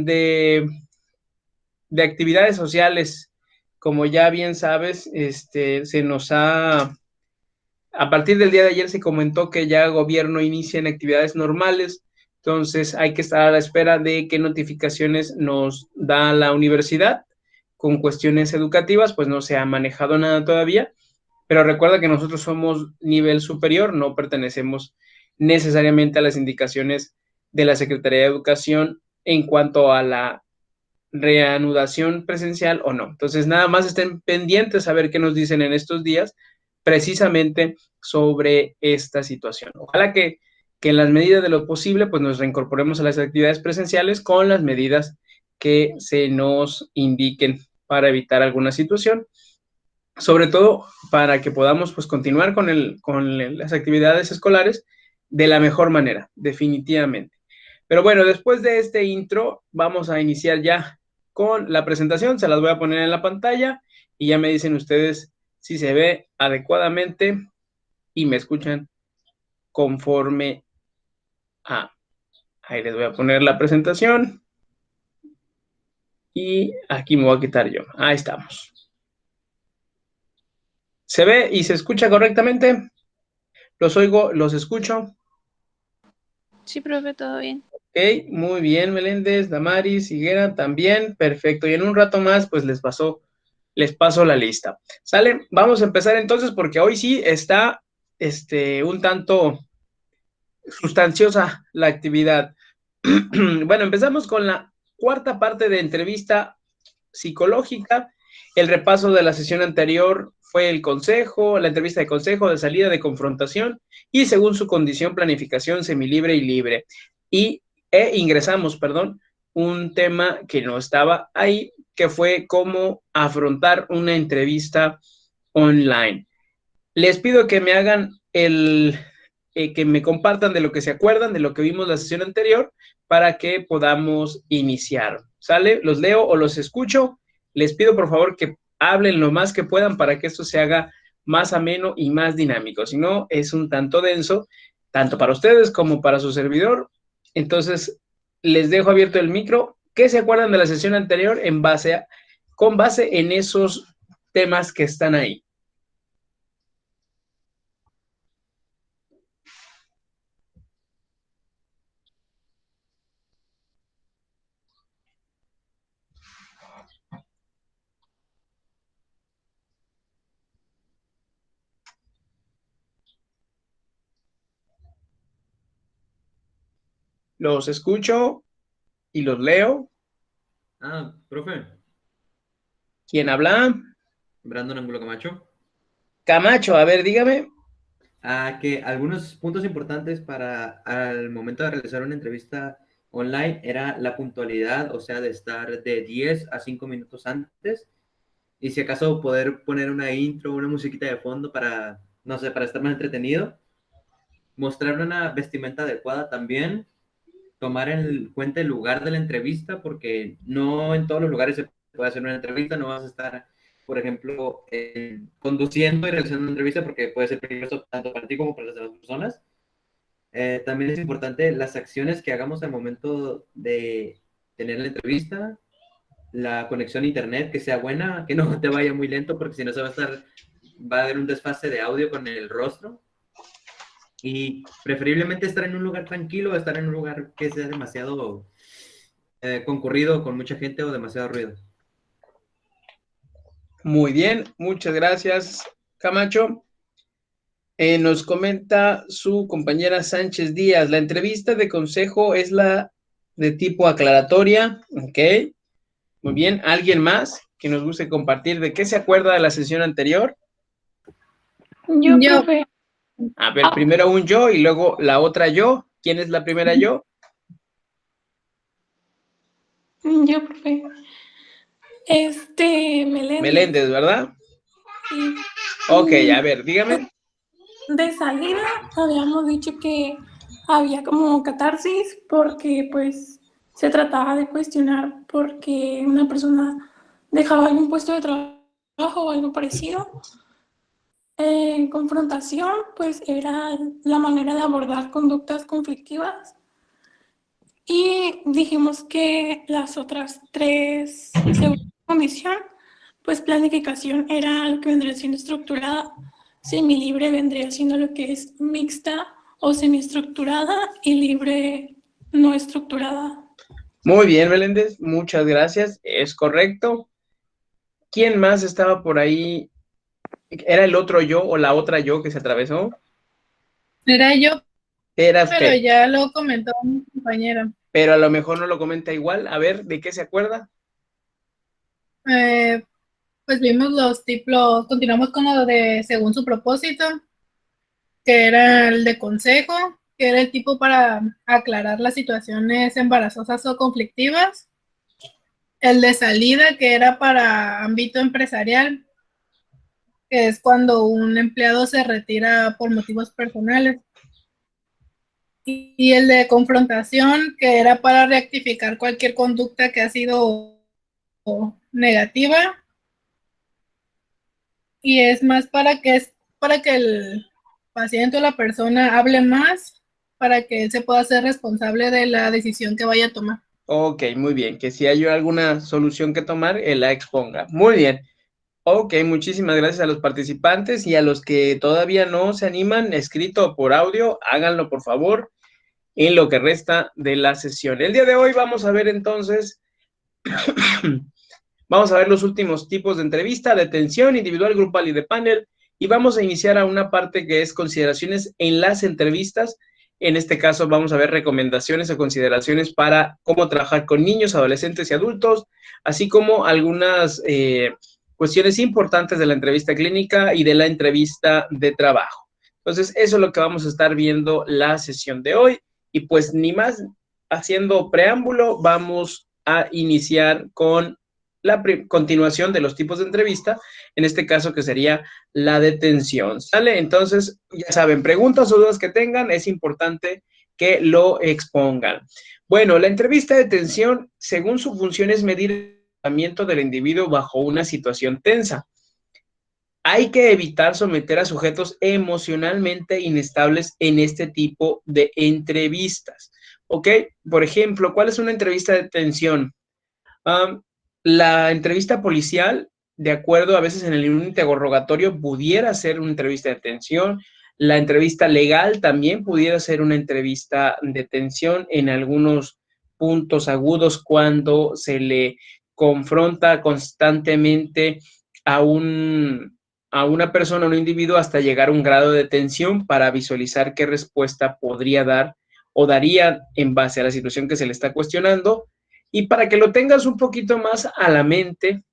de actividades sociales, como ya bien sabes, se nos ha... A partir del día de ayer se comentó que ya el gobierno inicia en actividades normales, entonces hay que estar a la espera de qué notificaciones nos da la universidad con cuestiones educativas, pues no se ha manejado nada todavía, pero recuerda que nosotros somos nivel superior, no pertenecemos necesariamente a las indicaciones de la Secretaría de Educación en cuanto a la reanudación presencial o no. Entonces, nada más estén pendientes a ver qué nos dicen en estos días precisamente sobre esta situación. Ojalá que en las medidas de lo posible, pues nos reincorporemos a las actividades presenciales con las medidas que se nos indiquen para evitar alguna situación, sobre todo para que podamos pues continuar con las actividades escolares de la mejor manera, definitivamente. Pero bueno, después de este intro, vamos a iniciar ya con la presentación. Se las voy a poner en la pantalla y ya me dicen ustedes si se ve adecuadamente y me escuchan conforme a... Ahí les voy a poner la presentación y aquí me voy a quitar yo. Ahí estamos. ¿Se ve y se escucha correctamente? ¿Los oigo, los escucho? Sí, profe, todo bien. Ok, muy bien, Meléndez, Damaris, Higuera, también, perfecto. Y en un rato más, pues les paso la lista. ¿Sale? Vamos a empezar entonces porque hoy sí está un tanto sustanciosa la actividad. Bueno, empezamos con la cuarta parte de entrevista psicológica. El repaso de la sesión anterior fue el consejo, la entrevista de consejo, de salida, de confrontación y según su condición, planificación semilibre y libre. Ingresamos, un tema que no estaba ahí, que fue cómo afrontar una entrevista online. Les pido que me hagan que me compartan de lo que se acuerdan, de lo que vimos la sesión anterior, para que podamos iniciar. ¿Sale? ¿Los leo o los escucho? Les pido por favor que hablen lo más que puedan para que esto se haga más ameno y más dinámico. Si no, es un tanto denso, tanto para ustedes como para su servidor. Entonces, les dejo abierto el micro. ¿Qué se acuerdan de la sesión anterior con base en esos temas que están ahí? Los escucho y los leo. Profe. ¿Quién habla? Brandon Angulo Camacho. Camacho, a ver, dígame. Que algunos puntos importantes para al momento de realizar una entrevista online era la puntualidad, o sea, de estar de 10 a 5 minutos antes. Y si acaso poder poner una intro, una musiquita de fondo para, no sé, para estar más entretenido. Mostrar una vestimenta adecuada también. Tomar en cuenta el lugar de la entrevista, porque no en todos los lugares se puede hacer una entrevista, no vas a estar, por ejemplo, conduciendo y realizando una entrevista porque puede ser peligroso tanto para ti como para las demás personas. También es importante las acciones que hagamos al momento de tener la entrevista, la conexión a internet, que sea buena, que no te vaya muy lento, porque si no va a haber un desfase de audio con el rostro. Y preferiblemente estar en un lugar tranquilo, estar en un lugar que sea demasiado concurrido, con mucha gente o demasiado ruido. Muy bien, muchas gracias, Camacho. Nos comenta su compañera Sánchez Díaz, la entrevista de consejo es la de tipo aclaratoria, ok, muy bien. ¿Alguien más que nos guste compartir de qué se acuerda de la sesión anterior? Yo, profe. A ver, primero un yo y luego la otra yo. ¿Quién es la primera yo? Yo, profe. Meléndez. Meléndez, ¿verdad? Sí. Ok, a ver, dígame. De salida habíamos dicho que había como catarsis porque pues se trataba de cuestionar porque una persona dejaba algún puesto de trabajo o algo parecido. En confrontación pues era la manera de abordar conductas conflictivas Y dijimos que las otras 3, según la comisión, pues planificación era lo que vendría siendo estructurada, semilibre vendría siendo lo que es mixta o semiestructurada y libre no estructurada. Muy bien, Meléndez, muchas gracias, es correcto. ¿Quién más estaba por ahí? ¿Era el otro yo o la otra yo que se atravesó? Era yo, Era pero usted, ya lo comentó mi compañera. pero a lo mejor no lo comenta igual. A ver, ¿de qué se acuerda? Pues vimos los tipos, continuamos con lo de según su propósito, que era el de consejo, que era el tipo para aclarar las situaciones embarazosas o conflictivas. El de salida, que era para ámbito empresarial, que es cuando un empleado se retira por motivos personales. Y el de confrontación, que era para rectificar cualquier conducta que ha sido negativa. Y es más para que el paciente o la persona hable más, para que él se pueda hacer responsable de la decisión que vaya a tomar. Ok, muy bien, que si hay alguna solución que tomar, él la exponga. Muy bien. Ok, muchísimas gracias a los participantes y a los que todavía no se animan, escrito o por audio, háganlo por favor en lo que resta de la sesión. El día de hoy vamos a ver entonces, vamos a ver los últimos tipos de entrevista, de atención individual, grupal y de panel, y vamos a iniciar a una parte que es consideraciones en las entrevistas. En este caso vamos a ver recomendaciones o consideraciones para cómo trabajar con niños, adolescentes y adultos, así como algunas cuestiones importantes de la entrevista clínica y de la entrevista de trabajo. Entonces, eso es lo que vamos a estar viendo la sesión de hoy. Y pues ni más haciendo preámbulo, vamos a iniciar con la continuación de los tipos de entrevista, en este caso que sería la detención, ¿sale? Entonces, ya saben, preguntas o dudas que tengan, es importante que lo expongan. Bueno, la entrevista de detención, según su función, es medir el comportamiento del individuo bajo una situación tensa. Hay que evitar someter a sujetos emocionalmente inestables en este tipo de entrevistas, ¿ok? Por ejemplo, ¿cuál es una entrevista de detención? La entrevista policial, de acuerdo a veces en el interrogatorio, pudiera ser una entrevista de detención. La entrevista legal también pudiera ser una entrevista de detención en algunos puntos agudos cuando se le confronta constantemente a una persona, a un individuo, hasta llegar a un grado de tensión para visualizar qué respuesta podría dar o daría en base a la situación que se le está cuestionando. Y para que lo tengas un poquito más a la mente,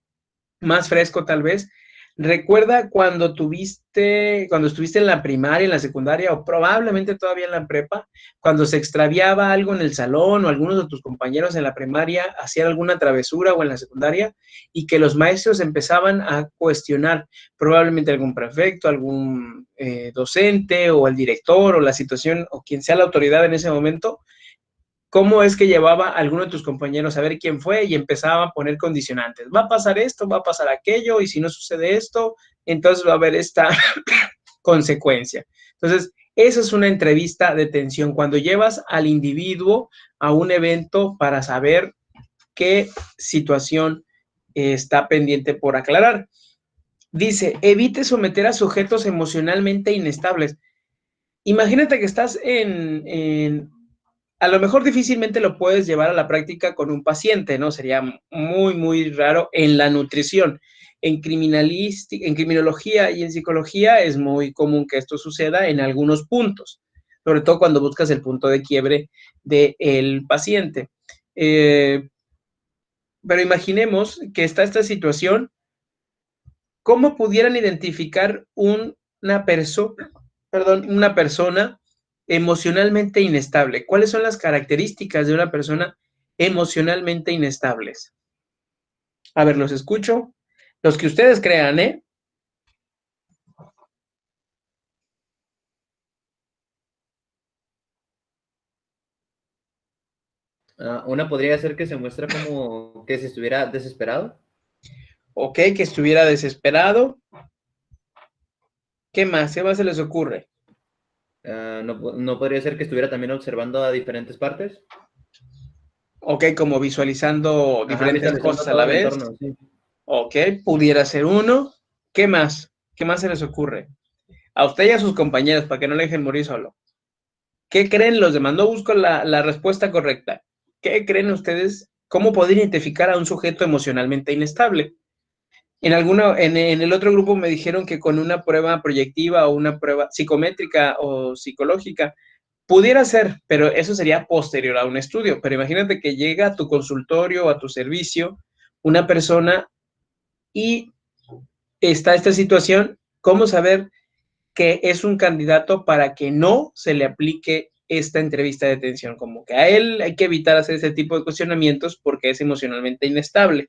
más fresco tal vez, recuerda cuando estuviste en la primaria, en la secundaria o probablemente todavía en la prepa, cuando se extraviaba algo en el salón o algunos de tus compañeros en la primaria hacían alguna travesura o en la secundaria y que los maestros empezaban a cuestionar probablemente algún prefecto, algún docente o el director o la situación o quien sea la autoridad en ese momento. ¿Cómo es que llevaba a alguno de tus compañeros a ver quién fue y empezaba a poner condicionantes? Va a pasar esto, va a pasar aquello, y si no sucede esto, entonces va a haber esta consecuencia. Entonces, esa es una entrevista de tensión, cuando llevas al individuo a un evento para saber qué situación está pendiente por aclarar. Dice, evite someter a sujetos emocionalmente inestables. Imagínate que estás a lo mejor difícilmente lo puedes llevar a la práctica con un paciente, ¿no? Sería muy, muy raro en la nutrición. En criminología y en psicología es muy común que esto suceda en algunos puntos, sobre todo cuando buscas el punto de quiebre del paciente. Pero imaginemos que está esta situación, ¿cómo pudieran identificar una persona emocionalmente inestable? ¿Cuáles son las características de una persona emocionalmente inestable? A ver, los escucho. Los que ustedes crean, ¿eh? Una podría ser que se muestra como que si estuviera desesperado. Ok, que estuviera desesperado. ¿Qué más? ¿Qué más se les ocurre? No podría ser que estuviera también observando a diferentes partes. Ok, como visualizando diferentes visualizando cosas a todo la el vez. entorno, sí. Ok, pudiera ser uno. ¿Qué más? ¿Qué más se les ocurre? A usted y a sus compañeros, para que no le dejen morir solo. ¿Qué creen los demás? No busco la respuesta correcta. ¿Qué creen ustedes? ¿Cómo poder identificar a un sujeto emocionalmente inestable? En el otro grupo me dijeron que con una prueba proyectiva o una prueba psicométrica o psicológica pudiera ser, pero eso sería posterior a un estudio. Pero imagínate que llega a tu consultorio o a tu servicio una persona y está esta situación, ¿cómo saber que es un candidato para que no se le aplique esta entrevista de detención? Como que a él hay que evitar hacer ese tipo de cuestionamientos porque es emocionalmente inestable.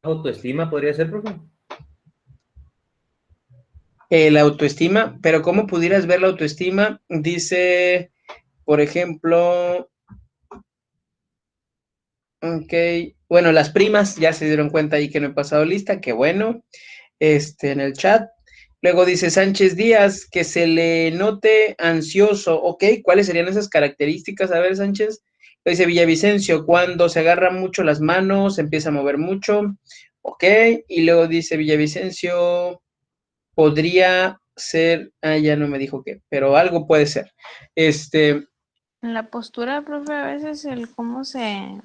Autoestima podría ser, profe. La autoestima, pero ¿cómo pudieras ver la autoestima? Dice, por ejemplo, ok, bueno, las primas ya se dieron cuenta ahí que no he pasado lista, qué bueno, en el chat. Luego dice Sánchez Díaz, que se le note ansioso, ok, ¿cuáles serían esas características? A ver, Sánchez. Dice Villavicencio, cuando se agarra mucho las manos, se empieza a mover mucho, ok, y luego dice Villavicencio, podría ser, ya no me dijo qué, pero algo puede ser. La postura, profe, a veces el cómo se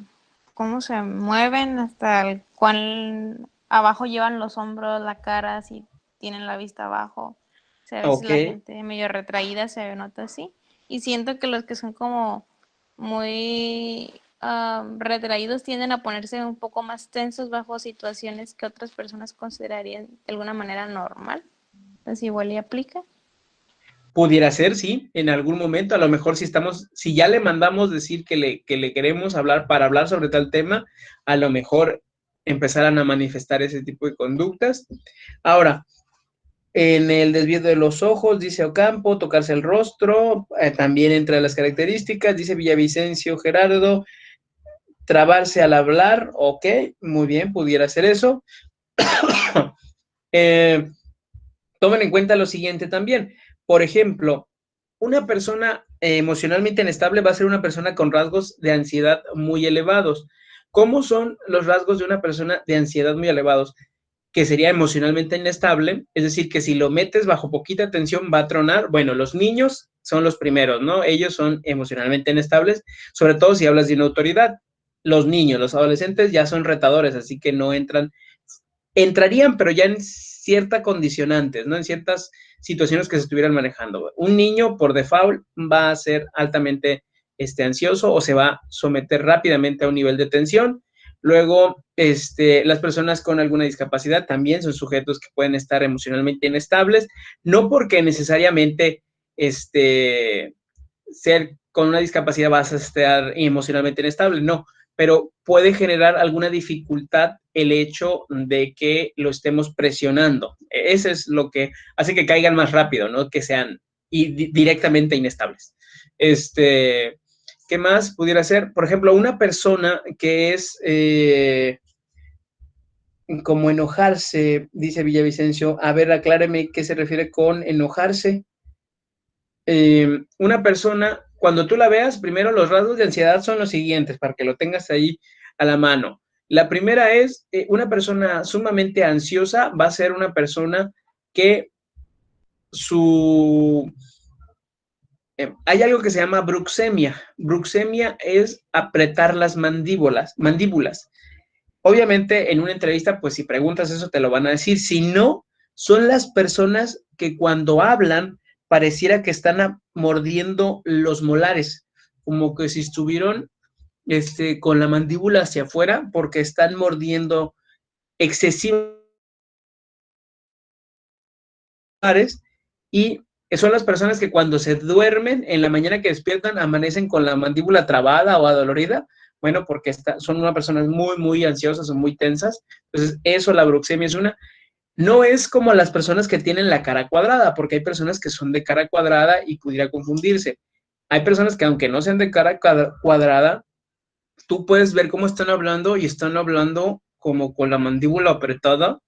mueven, hasta el cuán abajo llevan los hombros, la cara, si tienen la vista abajo. O sea, a veces Ok, la gente medio retraída se nota así. Y siento que los que son como muy retraídos tienden a ponerse un poco más tensos bajo situaciones que otras personas considerarían de alguna manera normal. Entonces igual y aplica. pudiera ser, sí, en algún momento, a lo mejor si ya le mandamos decir que le queremos hablar para hablar sobre tal tema, a lo mejor empezarán a manifestar ese tipo de conductas. Ahora, en el desvío de los ojos, dice Ocampo, tocarse el rostro, también entre las características, dice Villavicencio Gerardo, trabarse al hablar, ok, muy bien, pudiera ser eso. Tomen en cuenta lo siguiente también, por ejemplo, una persona emocionalmente inestable va a ser una persona con rasgos de ansiedad muy elevados. ¿Cómo son los rasgos de una persona de ansiedad muy elevados? Que sería emocionalmente inestable, es decir, que si lo metes bajo poquita tensión va a tronar. Bueno, los niños son los primeros, ¿no? Ellos son emocionalmente inestables, sobre todo si hablas de una autoridad. Los niños, los adolescentes ya son retadores, así que no entrarían, pero ya en ciertas condicionantes, ¿no? En ciertas situaciones que se estuvieran manejando. Un niño por default va a ser altamente ansioso o se va a someter rápidamente a un nivel de tensión. Luego, las personas con alguna discapacidad también son sujetos que pueden estar emocionalmente inestables, no porque necesariamente ser con una discapacidad vas a estar emocionalmente inestable, no, pero puede generar alguna dificultad el hecho de que lo estemos presionando. Eso es lo que hace que caigan más rápido, ¿no? Que sean directamente inestables. ¿Qué más pudiera ser? Por ejemplo, una persona que es como enojarse, dice Villavicencio. A ver, acláreme qué se refiere con enojarse. Una persona, cuando tú la veas, primero los rasgos de ansiedad son los siguientes, para que lo tengas ahí a la mano. La primera es, una persona sumamente ansiosa va a ser una persona que hay algo que se llama bruxemia. Bruxemia es apretar las mandíbulas. Obviamente, en una entrevista, pues si preguntas eso, te lo van a decir. Si no, son las personas que cuando hablan, pareciera que están mordiendo los molares, como que si estuvieran con la mandíbula hacia afuera, porque están mordiendo excesivamente y son las personas que cuando se duermen, en la mañana que despiertan, amanecen con la mandíbula trabada o adolorida. Bueno, porque son unas personas muy, muy ansiosas o muy tensas. Entonces, eso, la bruxemia es una. No es como las personas que tienen la cara cuadrada, porque hay personas que son de cara cuadrada y pudiera confundirse. Hay personas que aunque no sean de cara cuadrada, tú puedes ver cómo están hablando y están hablando como con la mandíbula apretada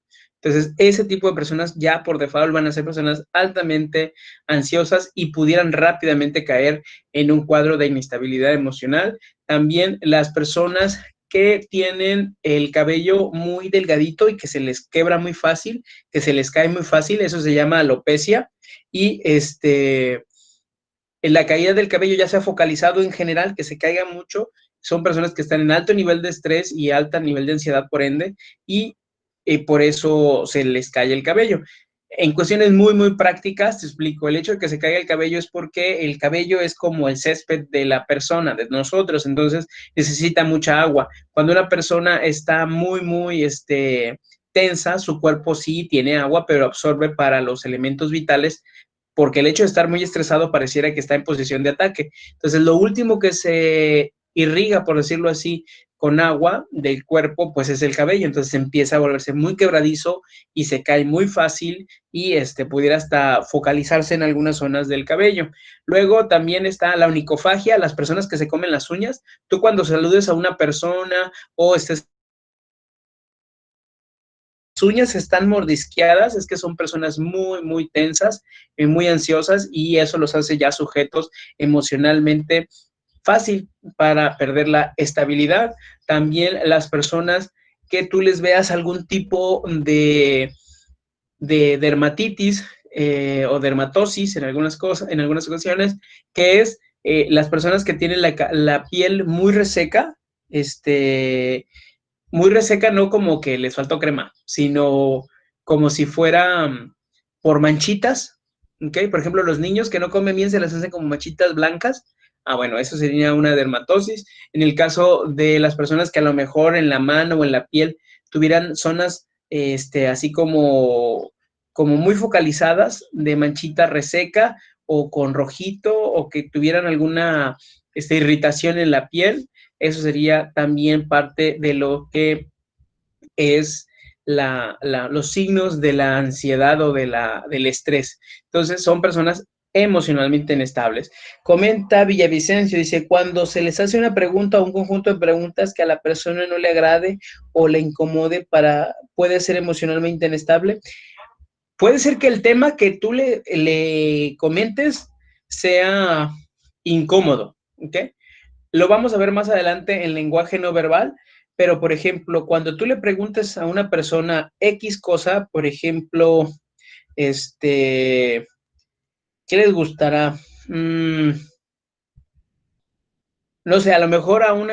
Entonces, ese tipo de personas ya por default van a ser personas altamente ansiosas y pudieran rápidamente caer en un cuadro de inestabilidad emocional. También las personas que tienen el cabello muy delgadito y que se les quebra muy fácil, que se les cae muy fácil, eso se llama alopecia. Y la caída del cabello ya se ha focalizado en general, que se caiga mucho, son personas que están en alto nivel de estrés y alto nivel de ansiedad, por ende, y por eso se les cae el cabello. En cuestiones muy, muy prácticas, te explico, el hecho de que se caiga el cabello es porque el cabello es como el césped de la persona, de nosotros, entonces necesita mucha agua. Cuando una persona está muy, muy tensa, su cuerpo sí tiene agua, pero absorbe para los elementos vitales, porque el hecho de estar muy estresado pareciera que está en posición de ataque. Entonces, lo último que se irriga, por decirlo así, con agua del cuerpo, pues es el cabello. Entonces empieza a volverse muy quebradizo y se cae muy fácil y pudiera hasta focalizarse en algunas zonas del cabello. Luego también está la onicofagia, las personas que se comen las uñas. Tú cuando saludes a una persona o estés uñas están mordisqueadas, es que son personas muy, muy tensas, muy ansiosas, y eso los hace ya sujetos emocionalmente fácil para perder la estabilidad. También las personas que tú les veas algún tipo de dermatitis o dermatosis en algunas cosas, en algunas ocasiones, que es las personas que tienen la piel muy reseca, muy reseca, no como que les faltó crema, sino como si fuera por manchitas, ¿ok? Por ejemplo, los niños que no comen bien se les hacen como manchitas blancas. Ah, bueno, eso sería una dermatosis. En el caso de las personas que a lo mejor en la mano o en la piel tuvieran zonas, así como muy focalizadas de manchita reseca o con rojito o que tuvieran alguna irritación en la piel, eso sería también parte de lo que es los signos de la ansiedad o del estrés. Entonces, son personas emocionalmente inestables. Comenta Villavicencio, dice, cuando se les hace una pregunta o un conjunto de preguntas que a la persona no le agrade o le incomode, puede ser emocionalmente inestable. Puede ser que el tema que tú le comentes sea incómodo, ¿ok? Lo vamos a ver más adelante en lenguaje no verbal, pero por ejemplo, cuando tú le preguntes a una persona X cosa, por ejemplo, ¿qué les gustará? No sé, a lo mejor a un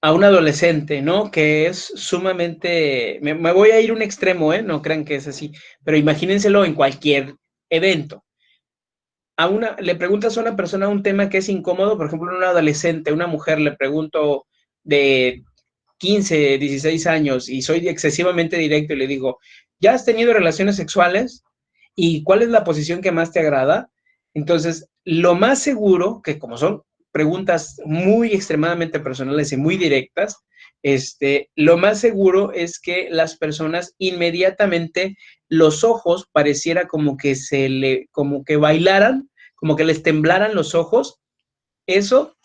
adolescente, ¿no? Que es sumamente, me voy a ir a un extremo, no crean que es así, pero imagínenselo en cualquier evento. Le preguntas a una persona un tema que es incómodo, por ejemplo, a un adolescente, a una mujer, le pregunto de 15, 16 años y soy excesivamente directo y le digo, ¿ya has tenido relaciones sexuales? ¿Y cuál es la posición que más te agrada? Entonces, lo más seguro, que como son preguntas muy extremadamente personales y muy directas, lo más seguro es que las personas inmediatamente los ojos pareciera como como que bailaran, como que les temblaran los ojos. Eso,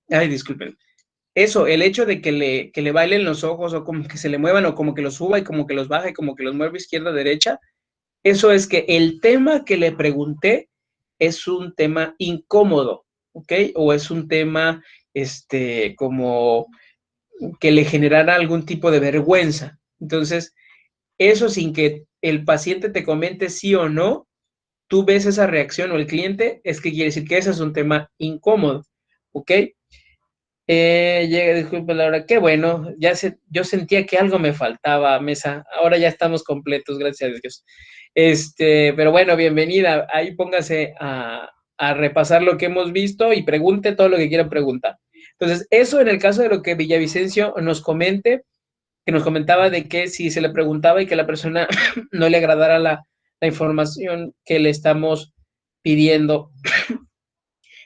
ay, disculpen. Eso, el hecho de que le bailen los ojos o como que se le muevan o como que los suba y como que los baja y como que los mueve izquierda, derecha, eso es que el tema que le pregunté es un tema incómodo, ¿ok? O es un tema, como que le generara algún tipo de vergüenza. Entonces, eso sin que el paciente te comente sí o no, tú ves esa reacción o el cliente, es que quiere decir que ese es un tema incómodo, ¿ok? Disculpe Laura, qué bueno, yo sentía que algo me faltaba, Mesa, ahora ya estamos completos, gracias a Dios. Pero bueno, bienvenida, ahí póngase a repasar lo que hemos visto y pregunte todo lo que quiera preguntar. Entonces, eso en el caso de lo que Villavicencio nos comente, que nos comentaba de que si se le preguntaba y que la persona no le agradara la información que le estamos pidiendo,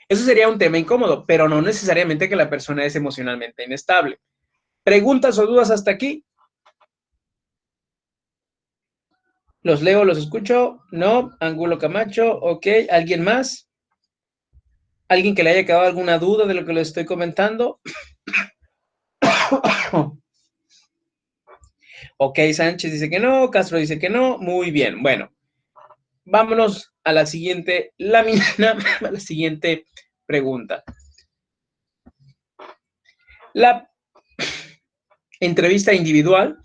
eso sería un tema incómodo, pero no necesariamente que la persona es emocionalmente inestable. ¿Preguntas o dudas hasta aquí? ¿Los leo, los escucho? No. Angulo Camacho, ok. ¿Alguien más? ¿Alguien que le haya quedado alguna duda de lo que les estoy comentando? Ok, Sánchez dice que no, Castro dice que no, muy bien. Bueno, vámonos a la siguiente lámina, a la siguiente pregunta. La entrevista individual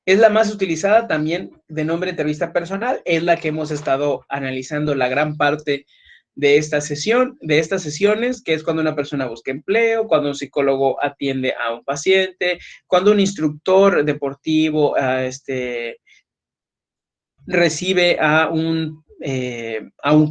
es la más utilizada también de nombre entrevista personal, es la que hemos estado analizando la gran parte de esta sesión, de estas sesiones, que es cuando una persona busca empleo, cuando un psicólogo atiende a un paciente, cuando un instructor deportivo recibe a un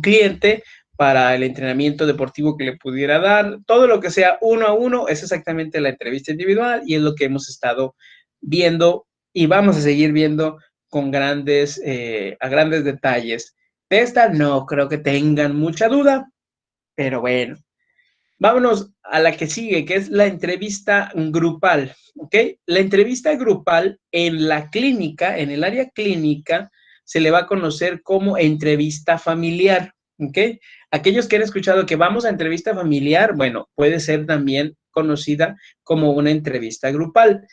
cliente para el entrenamiento deportivo que le pudiera dar. Todo lo que sea uno a uno es exactamente la entrevista individual y es lo que hemos estado viendo y vamos a seguir viendo con a grandes detalles. De esta no creo que tengan mucha duda, pero bueno. Vámonos a la que sigue, que es la entrevista grupal, ¿ok? La entrevista grupal en la clínica, en el área clínica, se le va a conocer como entrevista familiar, ¿ok? Aquellos que han escuchado que vamos a entrevista familiar, bueno, puede ser también conocida como una entrevista grupal.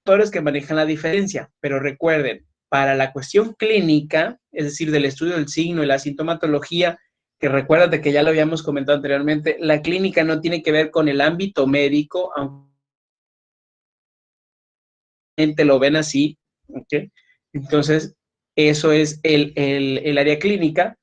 Autores que manejan la diferencia, pero recuerden, para la cuestión clínica, es decir, del estudio del signo y la sintomatología, que recuérdate que ya lo habíamos comentado anteriormente, la clínica no tiene que ver con el ámbito médico, aunque lo ven así, ¿ok? Entonces, eso es el área clínica.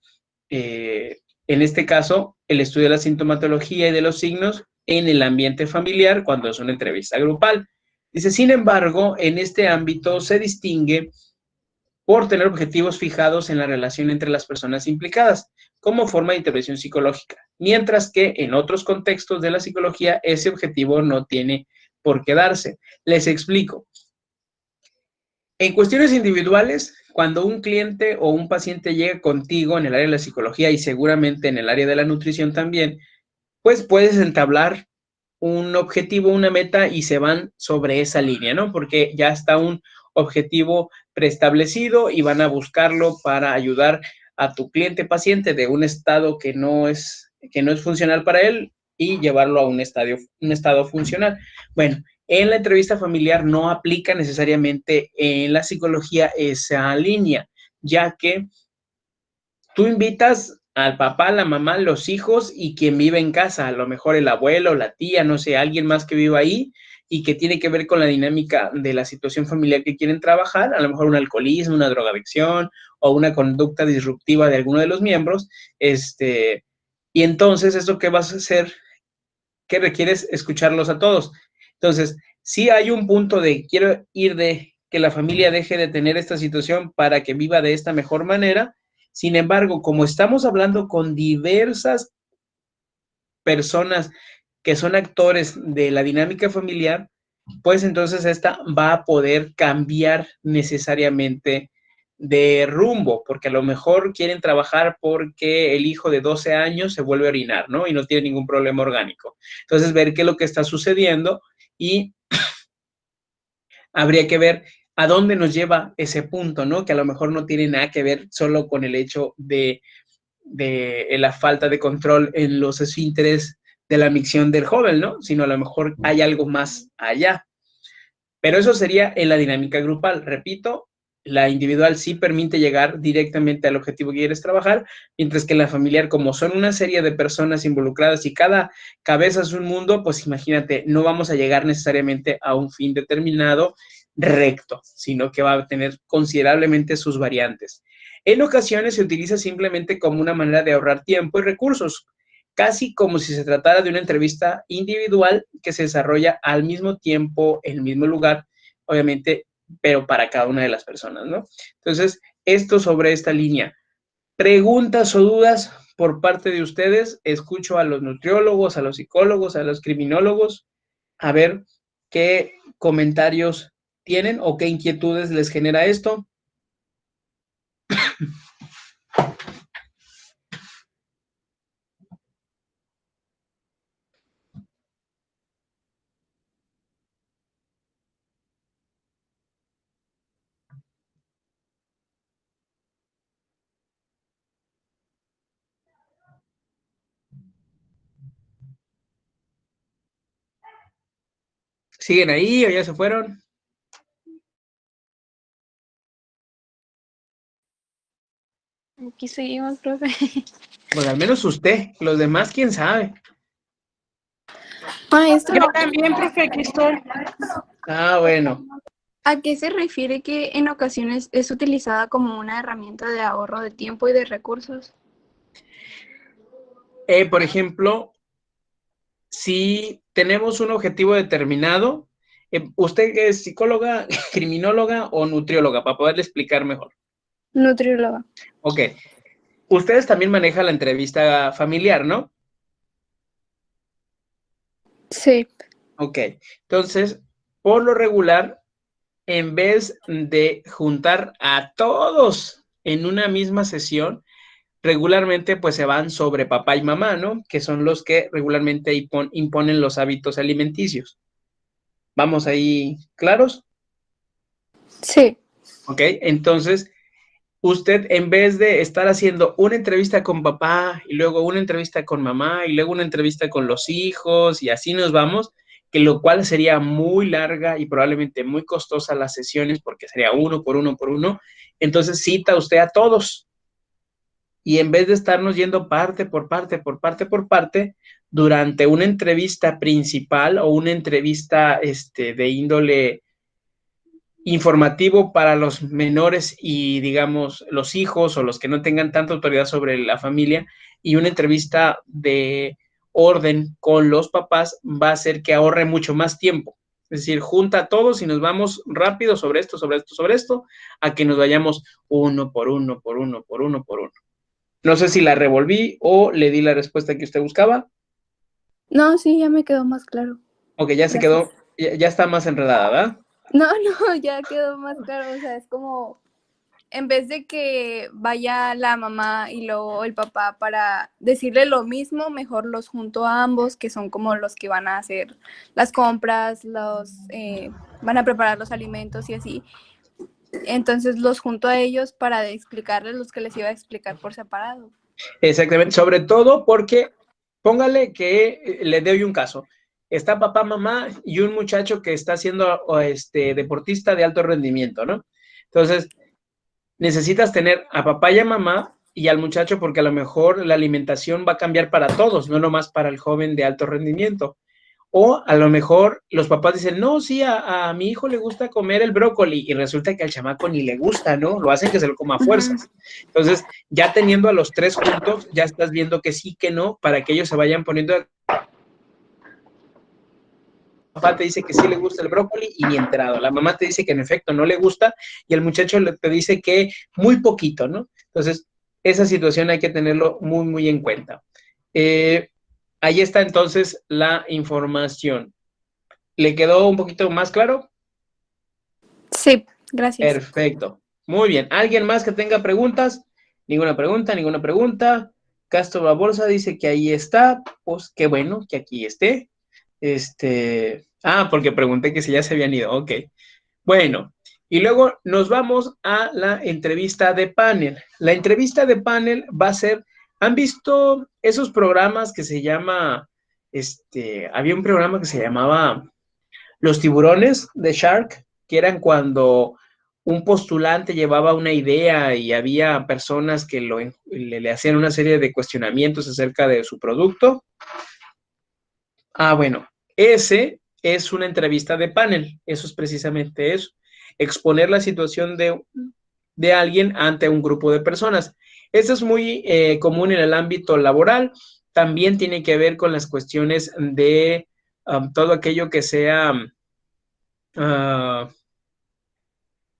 En este caso, el estudio de la sintomatología y de los signos en el ambiente familiar cuando es una entrevista grupal. Dice, sin embargo, en este ámbito se distingue por tener objetivos fijados en la relación entre las personas implicadas como forma de intervención psicológica, mientras que en otros contextos de la psicología ese objetivo no tiene por qué darse. Les explico. En cuestiones individuales, cuando un cliente o un paciente llega contigo en el área de la psicología y seguramente en el área de la nutrición también, pues puedes entablar un objetivo, una meta y se van sobre esa línea, ¿no? Porque ya está un objetivo preestablecido y van a buscarlo para ayudar a tu cliente paciente de un estado que no es funcional para él y llevarlo a un estado funcional. Bueno, en la entrevista familiar no aplica necesariamente en la psicología esa línea, ya que tú invitas al papá, la mamá, los hijos y quien vive en casa, a lo mejor el abuelo, la tía, no sé, alguien más que viva ahí y que tiene que ver con la dinámica de la situación familiar que quieren trabajar, a lo mejor un alcoholismo, una drogadicción o una conducta disruptiva de alguno de los miembros, y entonces esto que vas a hacer, que requieres escucharlos a todos. Entonces, sí hay un punto de quiero ir de que la familia deje de tener esta situación para que viva de esta mejor manera. Sin embargo, como estamos hablando con diversas personas que son actores de la dinámica familiar, pues entonces esta va a poder cambiar necesariamente de rumbo, porque a lo mejor quieren trabajar porque el hijo de 12 años se vuelve a orinar, ¿no? Y no tiene ningún problema orgánico. Entonces, ver qué es lo que está sucediendo y habría que ver a dónde nos lleva ese punto, ¿no? Que a lo mejor no tiene nada que ver solo con el hecho de la falta de control en los esfínteres de la micción del joven, ¿no? Sino a lo mejor hay algo más allá. Pero eso sería en la dinámica grupal. Repito, la individual sí permite llegar directamente al objetivo que quieres trabajar, mientras que la familiar, como son una serie de personas involucradas y cada cabeza es un mundo, pues imagínate, no vamos a llegar necesariamente a un fin determinado recto, sino que va a tener considerablemente sus variantes. En ocasiones se utiliza simplemente como una manera de ahorrar tiempo y recursos, casi como si se tratara de una entrevista individual que se desarrolla al mismo tiempo, en el mismo lugar, obviamente, pero para cada una de las personas, ¿no? Entonces, esto sobre esta línea. Preguntas o dudas por parte de ustedes. Escucho a los nutriólogos, a los psicólogos, a los criminólogos, a ver qué comentarios tienen o qué inquietudes les genera esto. ¿Siguen ahí o ya se fueron? Aquí seguimos, profe. Pues al menos usted, los demás, quién sabe. Maestro, Yo también, profe, aquí estoy. Ah, bueno. ¿A qué se refiere que en ocasiones es utilizada como una herramienta de ahorro de tiempo y de recursos? Por ejemplo, si tenemos un objetivo determinado, ¿usted es psicóloga, criminóloga o nutrióloga? Para poderle explicar mejor. Nutrióloga. Ok. Ustedes también manejan la entrevista familiar, ¿no? Sí. Ok. Entonces, por lo regular, en vez de juntar a todos en una misma sesión, regularmente pues se van sobre papá y mamá, ¿no? Que son los que regularmente imponen los hábitos alimenticios. ¿Vamos ahí claros? Sí. Ok, entonces usted en vez de estar haciendo una entrevista con papá y luego una entrevista con mamá y luego una entrevista con los hijos y así nos vamos, que lo cual sería muy larga y probablemente muy costosa las sesiones porque sería uno por uno por uno, entonces cita usted a todos. Y en vez de estarnos yendo parte por parte, por parte, por parte, durante una entrevista principal o una entrevista de índole informativo para los menores y, digamos, los hijos o los que no tengan tanta autoridad sobre la familia, y una entrevista de orden con los papás va a hacer que ahorre mucho más tiempo. Es decir, junta a todos y nos vamos rápido sobre esto, sobre esto, sobre esto, a que nos vayamos uno por uno, por uno, por uno, por uno. No sé si la revolví o le di la respuesta que usted buscaba. No, sí, ya me quedó más claro. Ok, ya se quedó, ya está más enredada, ¿verdad? No, ya quedó más claro. O sea, es como, en vez de que vaya la mamá y luego el papá para decirle lo mismo, mejor los junto a ambos, que son como los que van a hacer las compras, van a preparar los alimentos y así. Entonces los junto a ellos para explicarles los que les iba a explicar por separado. Exactamente, sobre todo porque, póngale que le doy un caso. Está papá, mamá y un muchacho que está siendo deportista de alto rendimiento, ¿no? Entonces, necesitas tener a papá y a mamá y al muchacho porque a lo mejor la alimentación va a cambiar para todos, no nomás para el joven de alto rendimiento. O a lo mejor los papás dicen, no, sí, a mi hijo le gusta comer el brócoli y resulta que al chamaco ni le gusta, ¿no? Lo hacen que se lo coma a fuerzas. Entonces, ya teniendo a los tres juntos, ya estás viendo que sí, que no, para que ellos se vayan poniendo. La papá te dice que sí le gusta el brócoli y ni enterado. La mamá te dice que en efecto no le gusta y el muchacho te dice que muy poquito, ¿no? Entonces, esa situación hay que tenerlo muy, muy en cuenta. Ahí está entonces la información. ¿Le quedó un poquito más claro? Sí, gracias. Perfecto. Muy bien. ¿Alguien más que tenga preguntas? Ninguna pregunta, ninguna pregunta. Castro Barbosa dice que ahí está. Pues qué bueno que aquí esté. Porque pregunté que si ya se habían ido. Ok. Bueno, y luego nos vamos a la entrevista de panel. La entrevista de panel va a ser, ¿han visto esos programas que se llama, había un programa que se llamaba Los Tiburones de Shark, que eran cuando un postulante llevaba una idea y había personas que le hacían una serie de cuestionamientos acerca de su producto? Ah, bueno, ese es una entrevista de panel, eso es precisamente eso, exponer la situación de alguien ante un grupo de personas. Esto es muy común en el ámbito laboral, también tiene que ver con las cuestiones de todo aquello que sea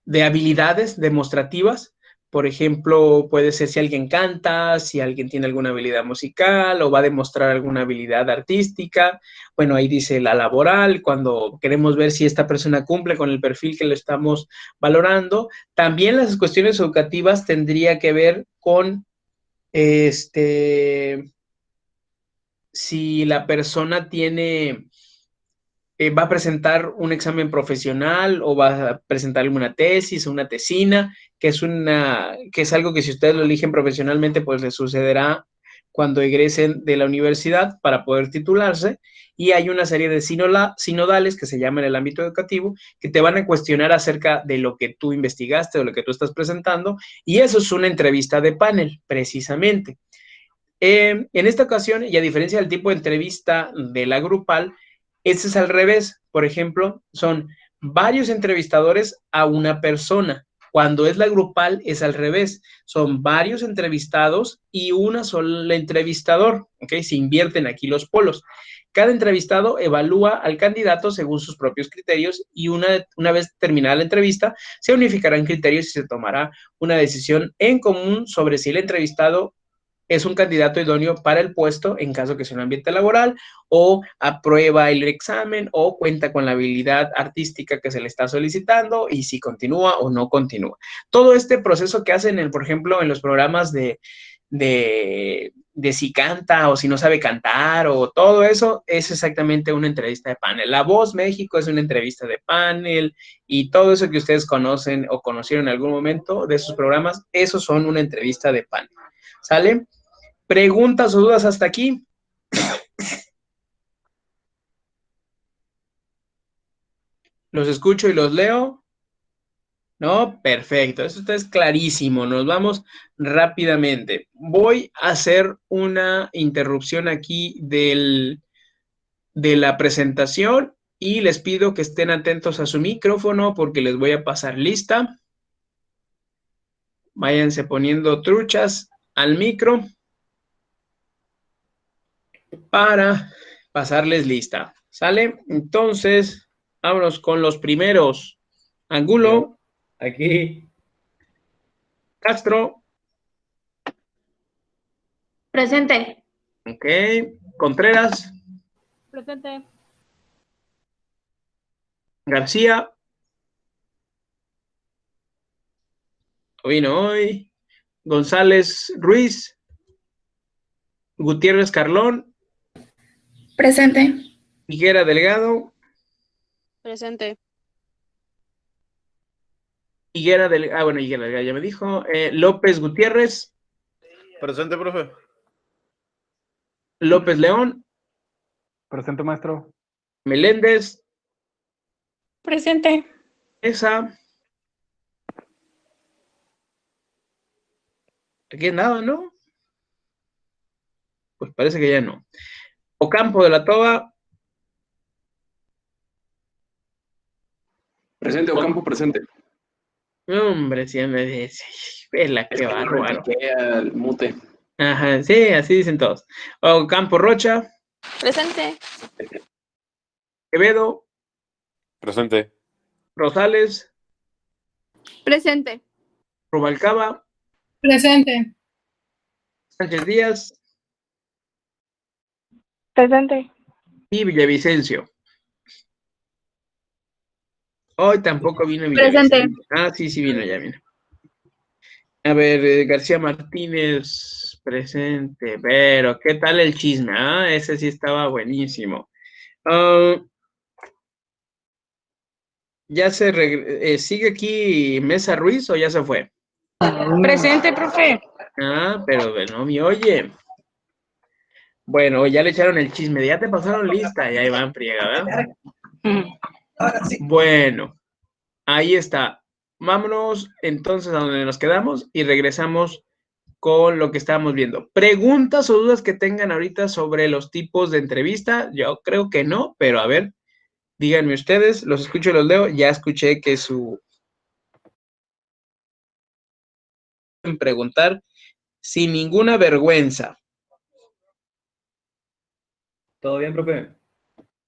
de habilidades demostrativas. Por ejemplo, puede ser si alguien canta, si alguien tiene alguna habilidad musical o va a demostrar alguna habilidad artística. Bueno, ahí dice la laboral, cuando queremos ver si esta persona cumple con el perfil que le estamos valorando. También las cuestiones educativas tendría que ver con si la persona tiene va a presentar un examen profesional o va a presentar alguna tesis o una tesina, que es algo que si ustedes lo eligen profesionalmente, pues les sucederá cuando egresen de la universidad para poder titularse, y hay una serie de sinodales que se llaman en el ámbito educativo, que te van a cuestionar acerca de lo que tú investigaste o lo que tú estás presentando, y eso es una entrevista de panel, precisamente. En esta ocasión, y a diferencia del tipo de entrevista de la grupal, este es al revés. Por ejemplo, son varios entrevistadores a una persona. Cuando es la grupal es al revés, son varios entrevistados y una sola entrevistador, ¿ok? Se invierten aquí los polos. Cada entrevistado evalúa al candidato según sus propios criterios y una vez terminada la entrevista, se unificarán criterios y se tomará una decisión en común sobre si el entrevistado es un candidato idóneo para el puesto en caso que sea un ambiente laboral, o aprueba el examen, o cuenta con la habilidad artística que se le está solicitando, y si continúa o no continúa. Todo este proceso que hacen, por ejemplo, en los programas de si canta o si no sabe cantar, o todo eso, es exactamente una entrevista de panel. La Voz México es una entrevista de panel, y todo eso que ustedes conocen o conocieron en algún momento de esos programas, esos son una entrevista de panel. ¿Sale? ¿Preguntas o dudas hasta aquí? ¿Los escucho y los leo? ¿No? Perfecto. Esto es clarísimo. Nos vamos rápidamente. Voy a hacer una interrupción aquí de la presentación y les pido que estén atentos a su micrófono porque les voy a pasar lista. Váyanse poniendo truchas al micro para pasarles lista. ¿Sale? Entonces, vámonos con los primeros. Angulo. Aquí. Castro. Presente. Ok. Contreras. Presente. García. Hoy no hoy. González Ruiz. Gutiérrez Carlón. Presente. Higuera Delgado. Presente. Higuera Delgado ya me dijo. López Gutiérrez. Presente, profe. López León. Presente, maestro. Meléndez. Presente. Esa. Aquí nada, ¿no? Pues parece que ya no. Ocampo de la Toba. Presente, Ocampo, presente. Hombre, si me dice, es la que va, al mute. Ajá, sí, así dicen todos. Ocampo Rocha. Presente. Quevedo. Presente. Rosales. Presente. Rubalcaba. Presente. Sánchez Díaz. Presente. Y Villavicencio. Hoy tampoco vino Presente. Villavicencio. Ah, sí vino, ya vino. A ver, García Martínez, presente. Pero, ¿qué tal el chisme? Ah, ese sí estaba buenísimo. ¿Ya sigue aquí Mesa Ruiz o ya se fue? Presente, profe. Ah, pero no me oye. Bueno, ya le echaron el chisme, ya te pasaron lista, ya Iván friega, ¿verdad? Bueno, ahí está. Vámonos entonces a donde nos quedamos y regresamos con lo que estábamos viendo. ¿Preguntas o dudas que tengan ahorita sobre los tipos de entrevista? Yo creo que no, pero a ver, díganme ustedes, los escucho y los leo. Ya escuché que preguntar sin ninguna vergüenza. ¿Todo bien, profe?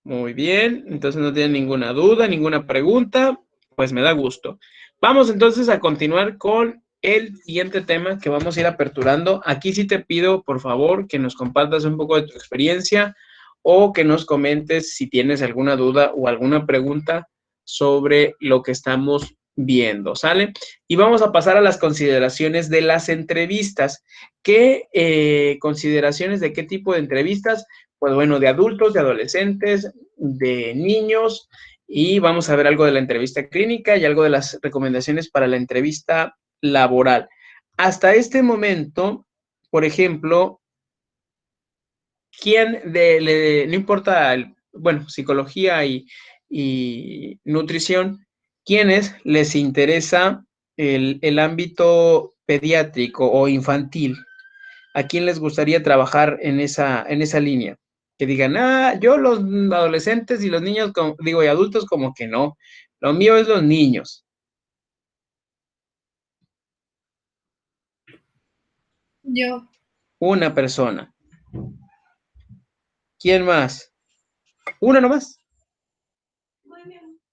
Muy bien, entonces no tienen ninguna duda, ninguna pregunta, pues me da gusto. Vamos entonces a continuar con el siguiente tema que vamos a ir aperturando. Aquí sí te pido, por favor, que nos compartas un poco de tu experiencia o que nos comentes si tienes alguna duda o alguna pregunta sobre lo que estamos viendo, ¿sale? Y vamos a pasar a las consideraciones de las entrevistas. ¿Qué consideraciones de qué tipo de entrevistas? Pues bueno, de adultos, de adolescentes, de niños, y vamos a ver algo de la entrevista clínica y algo de las recomendaciones para la entrevista laboral. Hasta este momento, por ejemplo, no importa, bueno, psicología y nutrición, ¿quiénes les interesa el ámbito pediátrico o infantil? ¿A quién les gustaría trabajar en esa línea? Que digan, yo los adolescentes y los niños, y adultos como que no. Lo mío es los niños. Yo. Una persona. ¿Quién más? ¿Una nomás?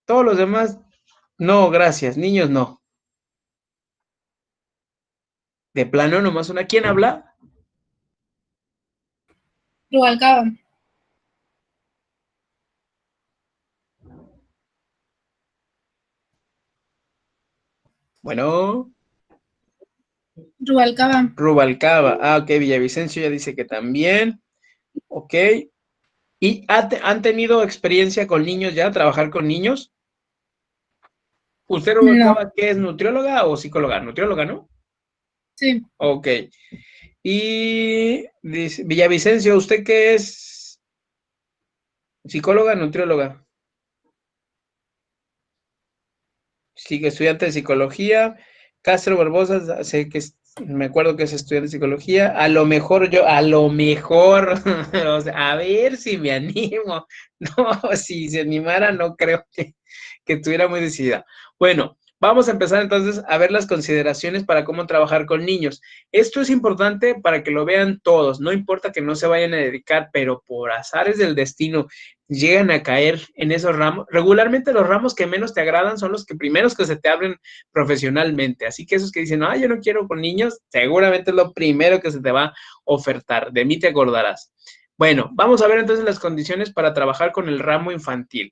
Todos los demás, no, gracias. Niños, no. De plano, nomás una. ¿Quién habla? Rubalcaba. Bueno. Rubalcaba. Rubalcaba. Ok, Villavicencio ya dice que también. Ok. ¿Y han tenido experiencia con niños ya, trabajar con niños? ¿Usted, Rubalcaba, qué es, nutrióloga o psicóloga? Nutrióloga, ¿no? Sí. Ok. Y dice, Villavicencio, ¿usted qué es? ¿Psicóloga, nutrióloga? Sigue estudiante de psicología. Castro Barbosa, sé que me acuerdo que es estudiante de psicología. A lo mejor, o sea, a ver si me animo. No, si se animara, no creo que estuviera muy decidida. Bueno, vamos a empezar entonces a ver las consideraciones para cómo trabajar con niños. Esto es importante para que lo vean todos, no importa que no se vayan a dedicar, pero por azares del destino llegan a caer en esos ramos. Regularmente los ramos que menos te agradan son los primeros que se te abren profesionalmente. Así que esos que dicen, yo no quiero con niños, seguramente es lo primero que se te va a ofertar. De mí te acordarás. Bueno, vamos a ver entonces las condiciones para trabajar con el ramo infantil.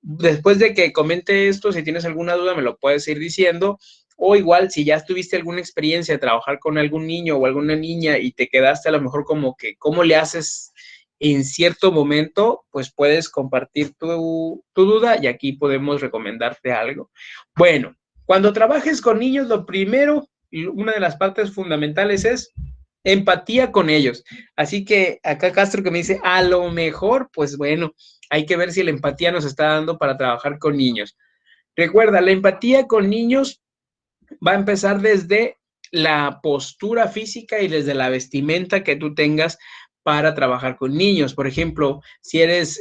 Después de que comente esto, si tienes alguna duda, me lo puedes ir diciendo. O igual, si ya tuviste alguna experiencia de trabajar con algún niño o alguna niña y te quedaste a lo mejor como que, ¿cómo le haces en cierto momento? Pues puedes compartir tu duda y aquí podemos recomendarte algo. Bueno, cuando trabajes con niños, lo primero y una de las partes fundamentales es empatía con ellos. Así que acá Castro que me dice, a lo mejor, pues bueno, hay que ver si la empatía nos está dando para trabajar con niños. Recuerda, la empatía con niños va a empezar desde la postura física y desde la vestimenta que tú tengas para trabajar con niños. Por ejemplo, si eres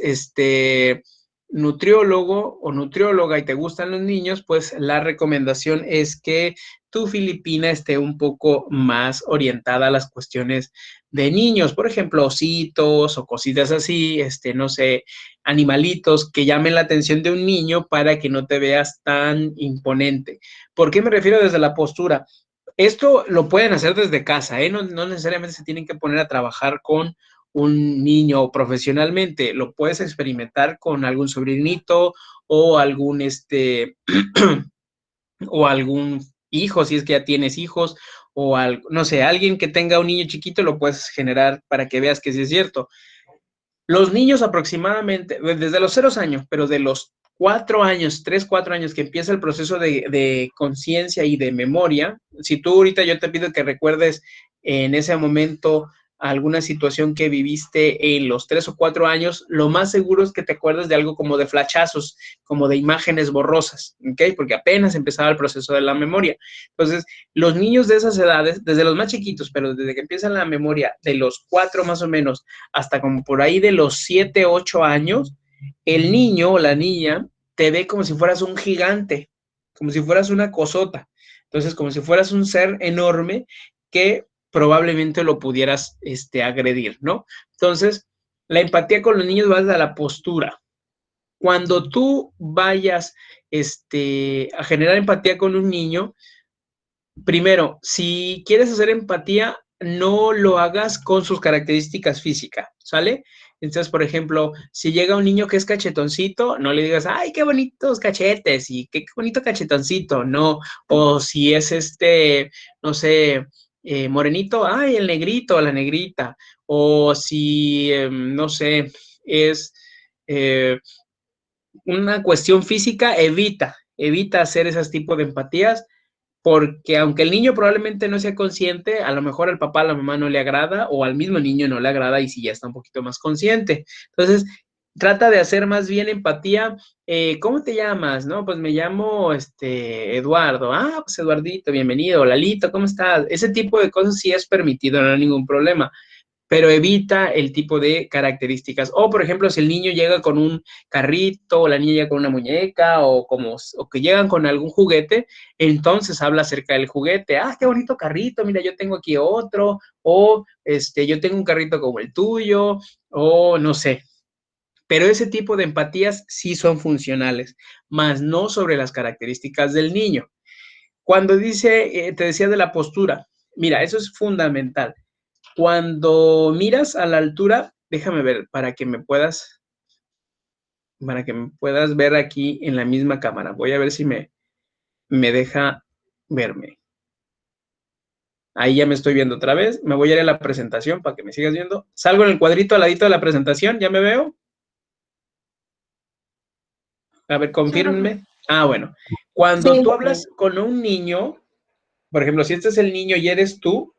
nutriólogo o nutrióloga y te gustan los niños, pues la recomendación es que tu filipina esté un poco más orientada a las cuestiones de niños, por ejemplo, ositos o cositas así, no sé, animalitos que llamen la atención de un niño para que no te veas tan imponente. ¿Por qué me refiero desde la postura? Esto lo pueden hacer desde casa, ¿eh? No necesariamente se tienen que poner a trabajar con un niño profesionalmente, lo puedes experimentar con algún sobrinito o algún o algún hijo, si es que ya tienes hijos, o no sé, alguien que tenga un niño chiquito lo puedes generar para que veas que sí es cierto. Los niños aproximadamente, desde los 0 años, pero de los 4 años, 3, 4 años que empieza el proceso de conciencia y de memoria, si tú ahorita yo te pido que recuerdes en ese momento alguna situación que viviste en los 3 o 4 años, lo más seguro es que te acuerdes de algo como de flashazos, como de imágenes borrosas, ¿ok? Porque apenas empezaba el proceso de la memoria. Entonces, los niños de esas edades, desde los más chiquitos, pero desde que empiezan la memoria, de los 4 más o menos, hasta como por ahí de los 7, 8 años, el niño o la niña te ve como si fueras un gigante, como si fueras una cosota. Entonces, como si fueras un ser enorme que probablemente lo pudieras agredir, ¿no? Entonces, la empatía con los niños va desde la postura. Cuando tú vayas a generar empatía con un niño, primero, si quieres hacer empatía, no lo hagas con sus características físicas, ¿sale? Entonces, por ejemplo, si llega un niño que es cachetoncito, no le digas, ay, qué bonitos cachetes y qué bonito cachetoncito, no. O si es no sé, morenito, ay, el negrito, la negrita. O si, no sé, es una cuestión física, evita hacer ese tipo de empatías. porque aunque el niño probablemente no sea consciente, a lo mejor al papá, a la mamá no le agrada, o al mismo niño no le agrada, y si ya está un poquito más consciente. Entonces, trata de hacer más bien empatía. ¿Cómo te llamas? No, pues me llamo Eduardo. Ah, pues Eduardito, bienvenido. Lalito, ¿cómo estás? Ese tipo de cosas sí es permitido, no hay ningún problema, pero evita el tipo de características. O, por ejemplo, si el niño llega con un carrito, o la niña llega con una muñeca, o que llegan con algún juguete, entonces habla acerca del juguete. Ah, qué bonito carrito, mira, yo tengo aquí otro, o yo tengo un carrito como el tuyo, o no sé. Pero ese tipo de empatías sí son funcionales, más no sobre las características del niño. Cuando dice, te decía de la postura, mira, eso es fundamental. Cuando miras a la altura, déjame ver para que me puedas ver aquí en la misma cámara. Voy a ver si me deja verme. Ahí ya me estoy viendo otra vez. Me voy a ir a la presentación para que me sigas viendo. Salgo en el cuadrito al ladito de la presentación. ¿Ya me veo? A ver, confírmenme. Ah, bueno. Cuando Sí. tú hablas con un niño, por ejemplo, si este es el niño y eres tú,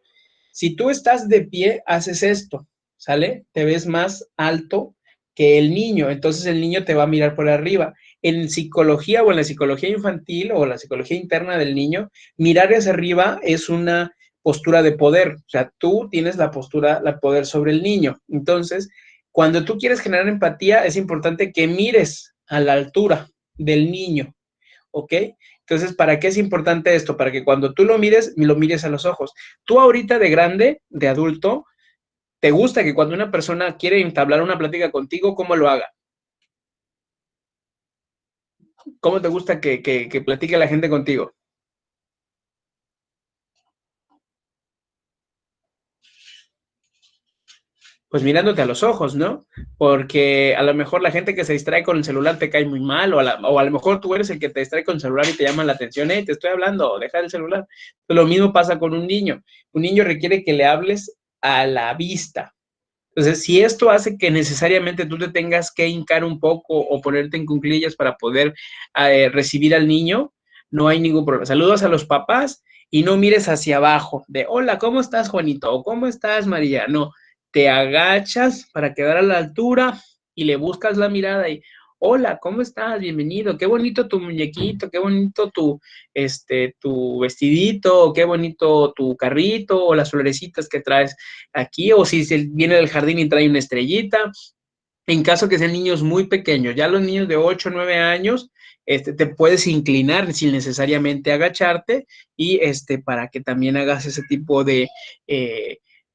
si tú estás de pie, haces esto, ¿sale? Te ves más alto que el niño, entonces el niño te va a mirar por arriba. En psicología o en la psicología infantil o la psicología interna del niño, mirar hacia arriba es una postura de poder, o sea, tú tienes la postura, la poder sobre el niño. Entonces, cuando tú quieres generar empatía, es importante que mires a la altura del niño, ¿ok? Entonces, ¿para qué es importante esto? Para que cuando tú lo mires a los ojos. Tú ahorita de grande, de adulto, ¿te gusta que cuando una persona quiere entablar una plática contigo, cómo lo haga? ¿Cómo te gusta que platique la gente contigo? Pues mirándote a los ojos, ¿no? Porque a lo mejor la gente que se distrae con el celular te cae muy mal, o a lo mejor tú eres el que te distrae con el celular y te llama la atención, te estoy hablando, deja el celular. Lo mismo pasa con un niño. Un niño requiere que le hables a la vista. Entonces, si esto hace que necesariamente tú te tengas que hincar un poco o ponerte en cuclillas para poder recibir al niño, no hay ningún problema. Saludos a los papás y no mires hacia abajo de, hola, ¿cómo estás, Juanito? O ¿cómo estás, María? No, te agachas para quedar a la altura y le buscas la mirada y, hola, ¿cómo estás? Bienvenido, qué bonito tu muñequito, qué bonito tu vestidito, qué bonito tu carrito, o las florecitas que traes aquí, o si se viene del jardín y trae una estrellita. En caso que sean niños muy pequeños, ya los niños de 8 o 9 años, te puedes inclinar sin necesariamente agacharte y para que también hagas ese tipo de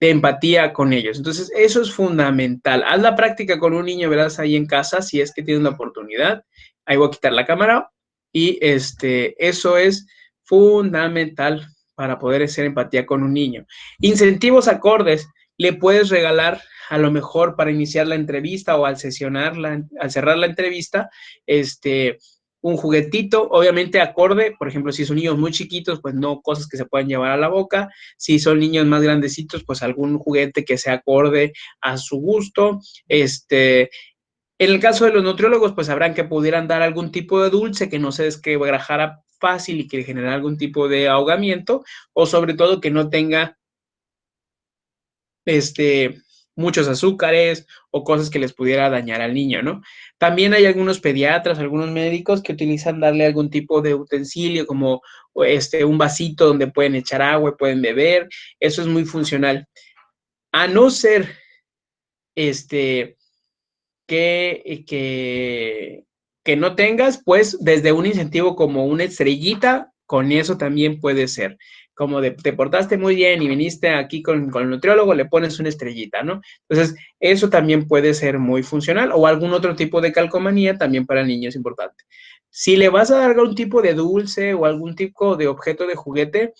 empatía con ellos. Entonces, eso es fundamental. Haz la práctica con un niño, verás ahí en casa, si es que tienes la oportunidad. Ahí voy a quitar la cámara y eso es fundamental para poder hacer empatía con un niño. Incentivos acordes. Le puedes regalar a lo mejor para iniciar la entrevista o al cerrar la entrevista, un juguetito, obviamente acorde, por ejemplo, si son niños muy chiquitos, pues no cosas que se puedan llevar a la boca, si son niños más grandecitos, pues algún juguete que sea acorde a su gusto, en el caso de los nutriólogos, pues sabrán que pudieran dar algún tipo de dulce que no se desquebrajara fácil y que generara algún tipo de ahogamiento, o sobre todo que no tenga muchos azúcares o cosas que les pudiera dañar al niño, ¿no? También hay algunos pediatras, algunos médicos que utilizan darle algún tipo de utensilio como un vasito donde pueden echar agua y pueden beber. Eso es muy funcional. A no ser que no tengas, pues desde un incentivo como una estrellita, con eso también puede ser. Como te portaste muy bien y viniste aquí con el nutriólogo, le pones una estrellita, ¿no? Entonces, eso también puede ser muy funcional, o algún otro tipo de calcomanía también para el niño es importante. Si le vas a dar algún tipo de dulce o algún tipo de objeto de juguete,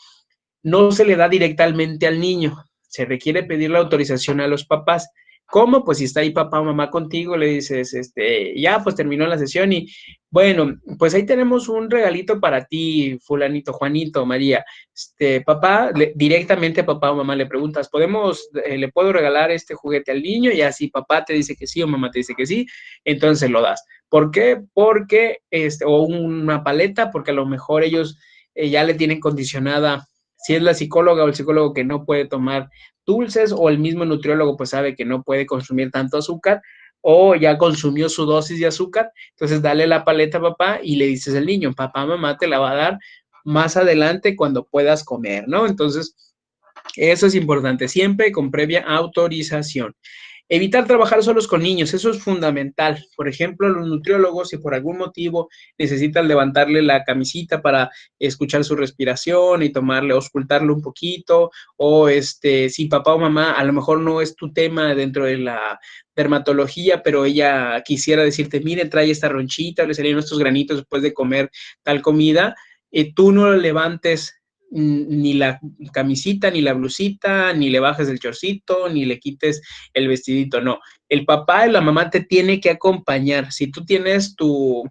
no se le da directamente al niño, se requiere pedir la autorización a los papás. ¿Cómo? Pues si está ahí papá o mamá contigo, le dices, ya, pues terminó la sesión y, bueno, pues ahí tenemos un regalito para ti, fulanito, Juanito, María. Papá, directamente a papá o mamá le preguntas, ¿le puedo regalar este juguete al niño? Y así papá te dice que sí o mamá te dice que sí, entonces lo das. ¿Por qué? Porque, o una paleta, porque a lo mejor ellos ya le tienen condicionada, si es la psicóloga o el psicólogo que no puede tomar dulces, o el mismo nutriólogo pues sabe que no puede consumir tanto azúcar, o ya consumió su dosis de azúcar, entonces dale la paleta, papá, y le dices al niño, papá, mamá te la va a dar más adelante cuando puedas comer, ¿no? Entonces, eso es importante, siempre con previa autorización. Evitar trabajar solos con niños, eso es fundamental. Por ejemplo, los nutriólogos, si por algún motivo necesitan levantarle la camisita para escuchar su respiración y tomarle, auscultarle un poquito, o si papá o mamá a lo mejor no es tu tema dentro de la dermatología, pero ella quisiera decirte, mire, trae esta ronchita, le salieron estos granitos después de comer tal comida, tú no lo levantes ni la camisita, ni la blusita, ni le bajes el chorcito, ni le quites el vestidito, no. El papá y la mamá te tiene que acompañar. Si tú tienes como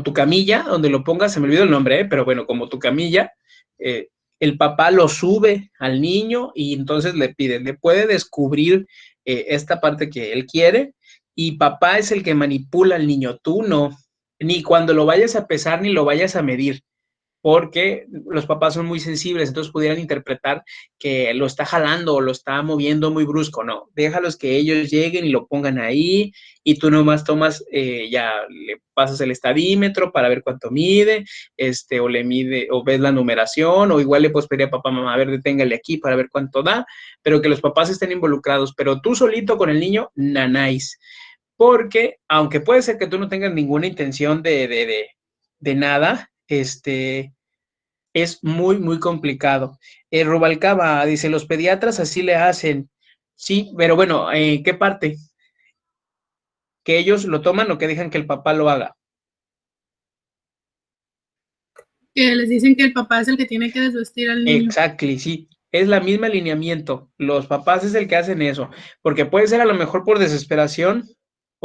tu camilla, donde lo pongas, se me olvidó el nombre, pero bueno, como tu camilla, el papá lo sube al niño y entonces le puede descubrir esta parte que él quiere, y papá es el que manipula al niño, tú no. Ni cuando lo vayas a pesar, ni lo vayas a medir, porque los papás son muy sensibles, entonces pudieran interpretar que lo está jalando o lo está moviendo muy brusco. No, déjalos que ellos lleguen y lo pongan ahí, y tú nomás tomas, ya le pasas el estadímetro para ver cuánto mide, o le mide, o ves la numeración, o igual le puedes pedir a papá, mamá, a ver, deténgale aquí para ver cuánto da, pero que los papás estén involucrados, pero tú solito con el niño, nanáis. Porque, aunque puede ser que tú no tengas ninguna intención de nada, es muy, muy complicado. Rubalcaba dice, los pediatras así le hacen. Sí, pero bueno, ¿qué parte? ¿Que ellos lo toman o que dejan que el papá lo haga? Que les dicen que el papá es el que tiene que desvestir al niño. Exactly, sí. Es la misma alineamiento. Los papás es el que hacen eso. Porque puede ser a lo mejor por desesperación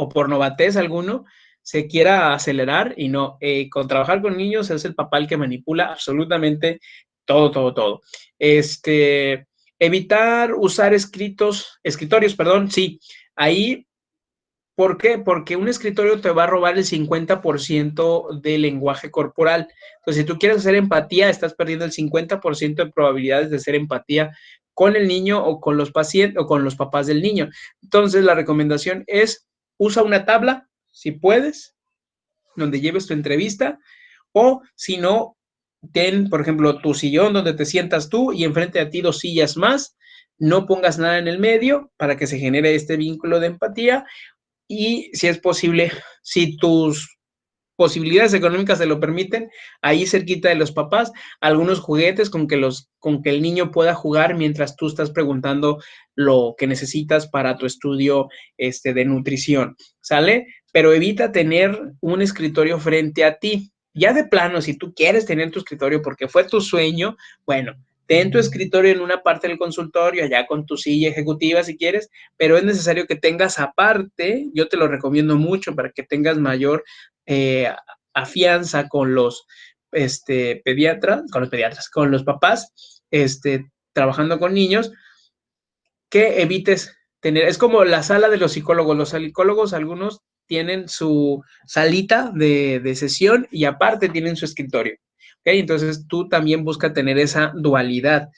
o por novatez alguno, se quiera acelerar, y no. Con trabajar con niños es el papá el que manipula absolutamente todo, todo, todo. Evitar usar escritorios, perdón, sí. Ahí, ¿por qué? Porque un escritorio te va a robar el 50% del lenguaje corporal. Entonces, si tú quieres hacer empatía, estás perdiendo el 50% de probabilidades de hacer empatía con el niño o con los pacientes o con los papás del niño. Entonces, la recomendación es, usa una tabla, si puedes, donde lleves tu entrevista, o si no, ten, por ejemplo, tu sillón donde te sientas tú y enfrente a ti 2 sillas más, no pongas nada en el medio para que se genere este vínculo de empatía, y si es posible, si tus posibilidades económicas se lo permiten, ahí cerquita de los papás, algunos juguetes con que el niño pueda jugar mientras tú estás preguntando lo que necesitas para tu estudio de nutrición, ¿sale? Pero evita tener un escritorio frente a ti. Ya de plano, si tú quieres tener tu escritorio porque fue tu sueño, bueno, ten tu escritorio en una parte del consultorio, allá con tu silla ejecutiva si quieres, pero es necesario que tengas aparte, yo te lo recomiendo mucho para que tengas mayor afianza con los con los papás, trabajando con niños, que evites tener, es como la sala de los psicólogos, algunos tienen su salita de sesión y aparte tienen su escritorio, ¿ok? Entonces tú también busca tener esa dualidad,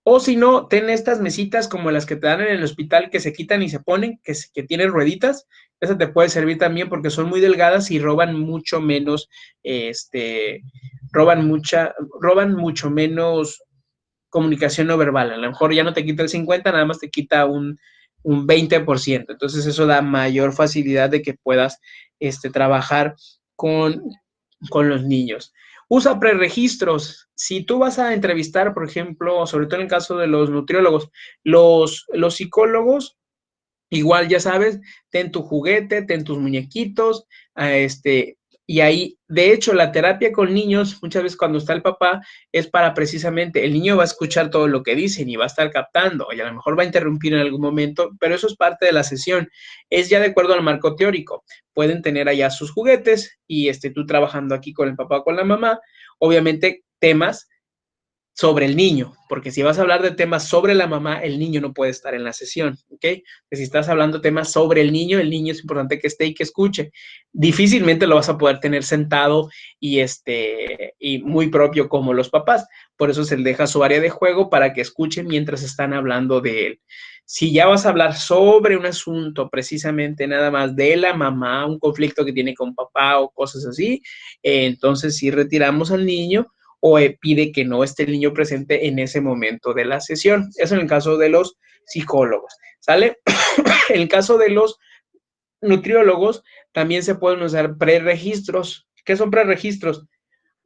o si no, ten estas mesitas como las que te dan en el hospital que se quitan y se ponen, que tienen rueditas. Esa te puede servir también porque son muy delgadas y roban mucho menos, roban mucho menos comunicación no verbal. A lo mejor ya no te quita el 50, nada más te quita un 20%. Entonces eso da mayor facilidad de que puedas trabajar con los niños. Usa preregistros. Si tú vas a entrevistar, por ejemplo, sobre todo en el caso de los nutriólogos, los psicólogos, igual ya sabes, ten tu juguete, ten tus muñequitos, y ahí, de hecho, la terapia con niños, muchas veces cuando está el papá, es para precisamente, el niño va a escuchar todo lo que dicen y va a estar captando, y a lo mejor va a interrumpir en algún momento, pero eso es parte de la sesión, es ya de acuerdo al marco teórico. Pueden tener allá sus juguetes y tú trabajando aquí con el papá o con la mamá, obviamente temas sobre el niño, porque si vas a hablar de temas sobre la mamá, el niño no puede estar en la sesión, ¿ok? Si estás hablando temas sobre el niño es importante que esté y que escuche. Difícilmente lo vas a poder tener sentado y muy propio como los papás, por eso se le deja su área de juego para que escuche mientras están hablando de él. Si ya vas a hablar sobre un asunto precisamente nada más de la mamá, un conflicto que tiene con papá o cosas así, entonces sí retiramos al niño o pide que no esté el niño presente en ese momento de la sesión. Eso en el caso de los psicólogos, ¿sale? En el caso de los nutriólogos, también se pueden usar preregistros. ¿Qué son preregistros?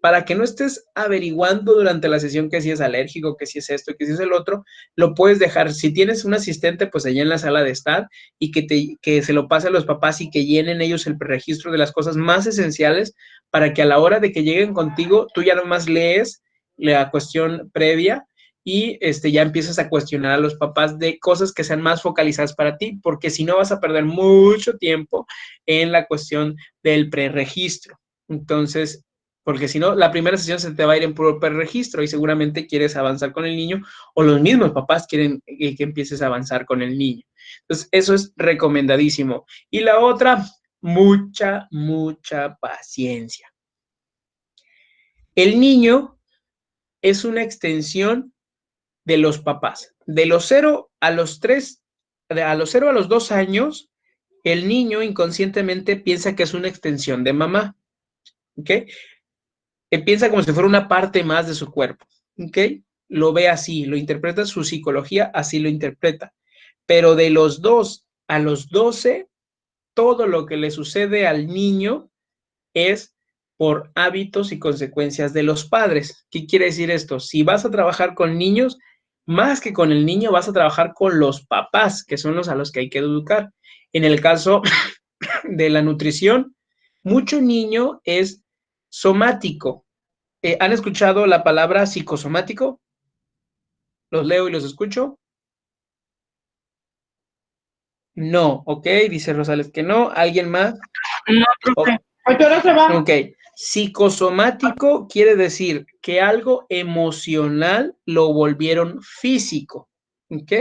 Para que no estés averiguando durante la sesión que si es alérgico, que si es esto, que si es el otro, lo puedes dejar. Si tienes un asistente, pues allá en la sala de estar y que se lo pase a los papás y que llenen ellos el preregistro de las cosas más esenciales para que a la hora de que lleguen contigo, tú ya nomás lees la cuestión previa y ya empiezas a cuestionar a los papás de cosas que sean más focalizadas para ti, porque si no vas a perder mucho tiempo en la cuestión del preregistro. Entonces, porque si no, la primera sesión se te va a ir en puro preregistro y seguramente quieres avanzar con el niño o los mismos papás quieren que empieces a avanzar con el niño. Entonces, eso es recomendadísimo. Y la otra, mucha paciencia. El niño es una extensión de los papás. De los 0 a los 3, a los 0 a los 2 años, el niño inconscientemente piensa que es una extensión de mamá. ¿Ok? Piensa como si fuera una parte más de su cuerpo. ¿Ok? Lo ve así, lo interpreta, su psicología así lo interpreta. Pero de los 2 a los 12, todo lo que le sucede al niño es por hábitos y consecuencias de los padres. ¿Qué quiere decir esto? Si vas a trabajar con niños, más que con el niño, vas a trabajar con los papás, que son los a los que hay que educar. En el caso de la nutrición, mucho niño es somático. ¿Han escuchado la palabra psicosomático? Los leo y los escucho. No, ok, dice Rosales que no. ¿Alguien más? No, profe. ¿A qué hora se va? Ok, psicosomático quiere decir que algo emocional lo volvieron físico, ¿ok?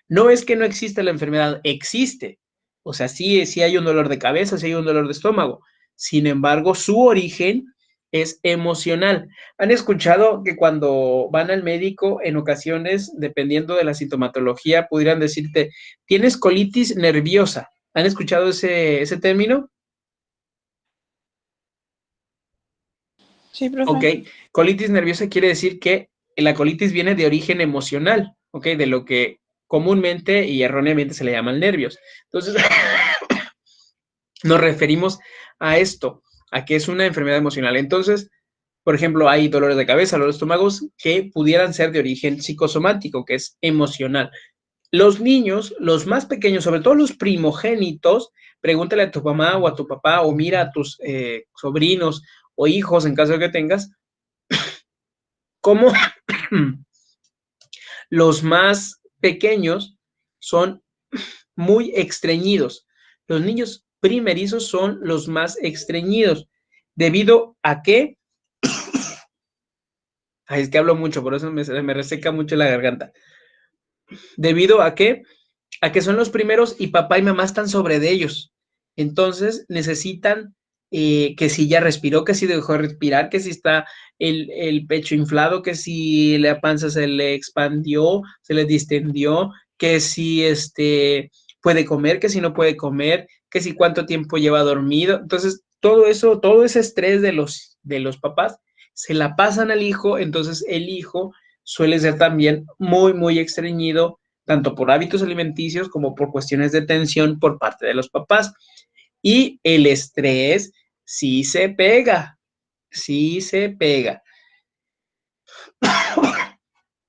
No es que no exista la enfermedad, existe. O sea, sí hay un dolor de cabeza, sí hay un dolor de estómago. Sin embargo, su origen es emocional. ¿Han escuchado que cuando van al médico, en ocasiones, dependiendo de la sintomatología, pudieran decirte, tienes colitis nerviosa? ¿Han escuchado ese término? Sí, profe. Ok, colitis nerviosa quiere decir que la colitis viene de origen emocional, ok, de lo que comúnmente y erróneamente se le llaman nervios. Entonces, nos referimos a esto, a que es una enfermedad emocional. Entonces, por ejemplo, hay dolores de cabeza, dolores de estómagos que pudieran ser de origen psicosomático, que es emocional. Los niños, los más pequeños, sobre todo los primogénitos, pregúntale a tu mamá o a tu papá o mira a tus sobrinos o hijos, en caso de que tengas, cómo los más pequeños son muy estreñidos. Los niños primerizos son los más estreñidos. ¿Debido a qué? Ay, es que hablo mucho, por eso me reseca mucho la garganta. ¿Debido a qué? A que son los primeros y papá y mamá están sobre de ellos. Entonces necesitan que si ya respiró, que si dejó de respirar, que si está el pecho inflado, que si la panza se le expandió, se le distendió, que si puede comer, que si no puede comer, que si cuánto tiempo lleva dormido. Entonces, todo eso, todo ese estrés de los papás se la pasan al hijo, entonces el hijo suele ser también muy estreñido, tanto por hábitos alimenticios como por cuestiones de tensión por parte de los papás. Y el estrés sí se pega, sí se pega.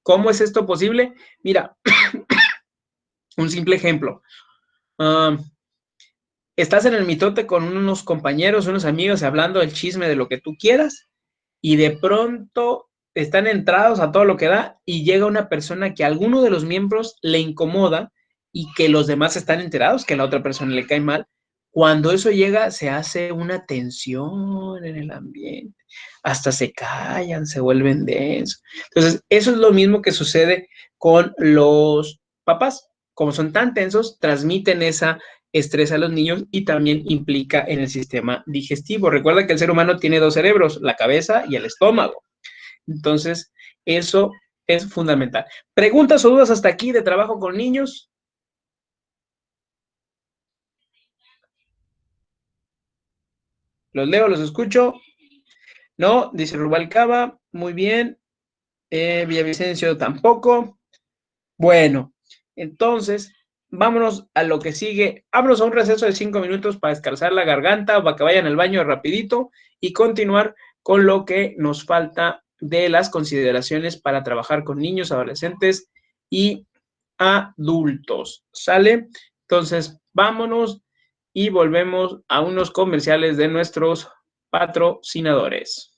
¿Cómo es esto posible? Mira, un simple ejemplo. Estás en el mitote con unos compañeros, unos amigos, hablando del chisme de lo que tú quieras, y de pronto están entrados a todo lo que da y llega una persona que a alguno de los miembros le incomoda y que los demás están enterados que a la otra persona le cae mal. Cuando eso llega, se hace una tensión en el ambiente, hasta se callan, se vuelven densos. Entonces, eso es lo mismo que sucede con los papás. Como son tan tensos, transmiten esa estrés a los niños y también implica en el sistema digestivo. Recuerda que el ser humano tiene 2 cerebros, la cabeza y el estómago. Entonces, eso es fundamental. ¿Preguntas o dudas hasta aquí de trabajo con niños? Los leo, los escucho. No, dice Rubalcaba, muy bien. Villavicencio tampoco. Bueno, entonces, vámonos a lo que sigue. Vámonos a un receso de 5 minutos para descansar la garganta, para que vayan al baño rapidito y continuar con lo que nos falta de las consideraciones para trabajar con niños, adolescentes y adultos. ¿Sale? Entonces, vámonos y volvemos a unos comerciales de nuestros patrocinadores.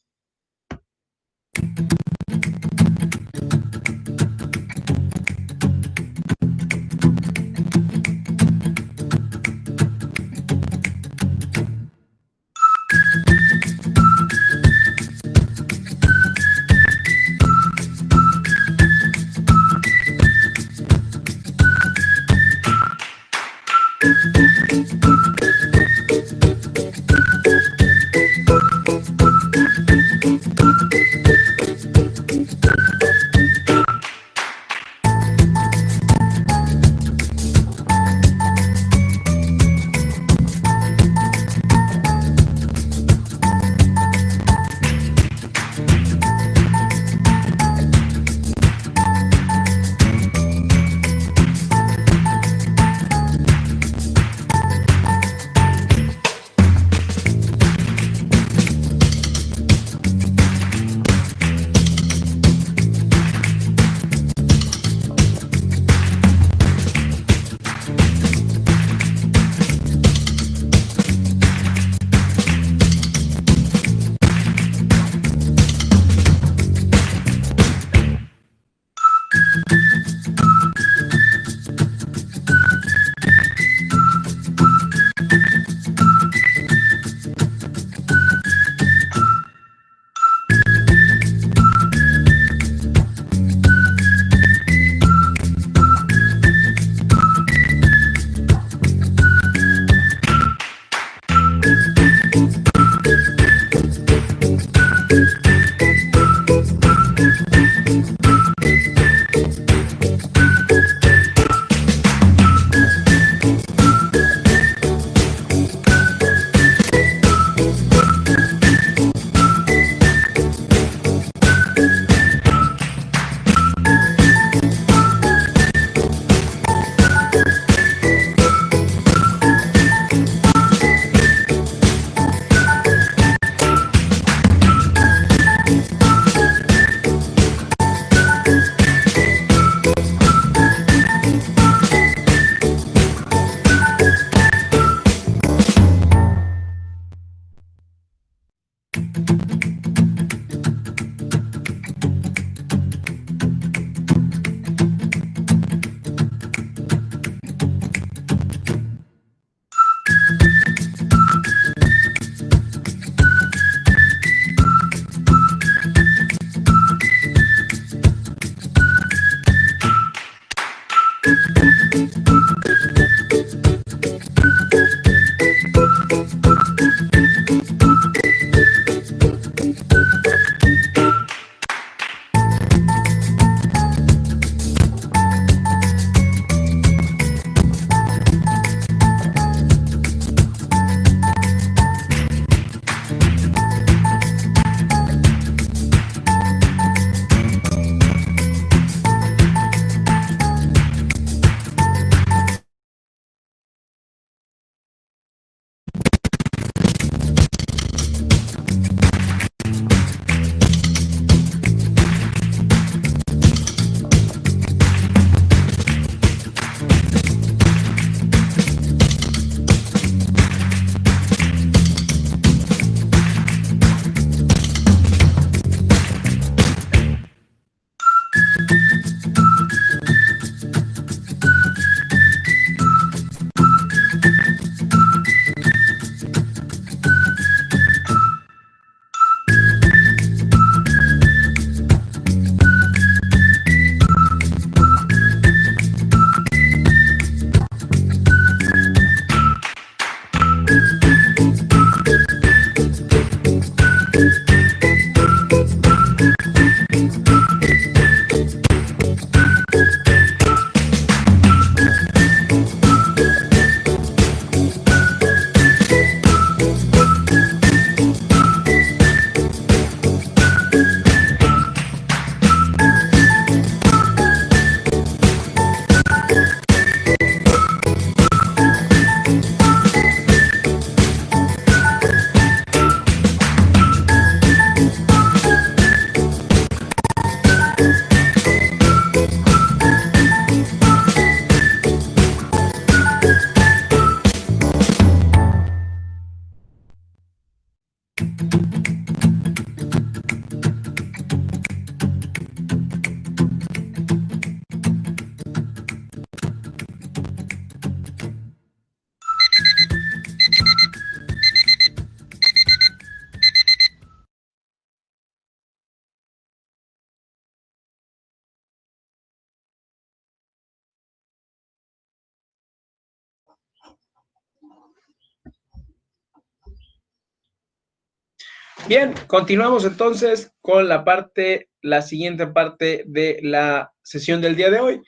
Bien, continuamos entonces con la siguiente parte de la sesión del día de hoy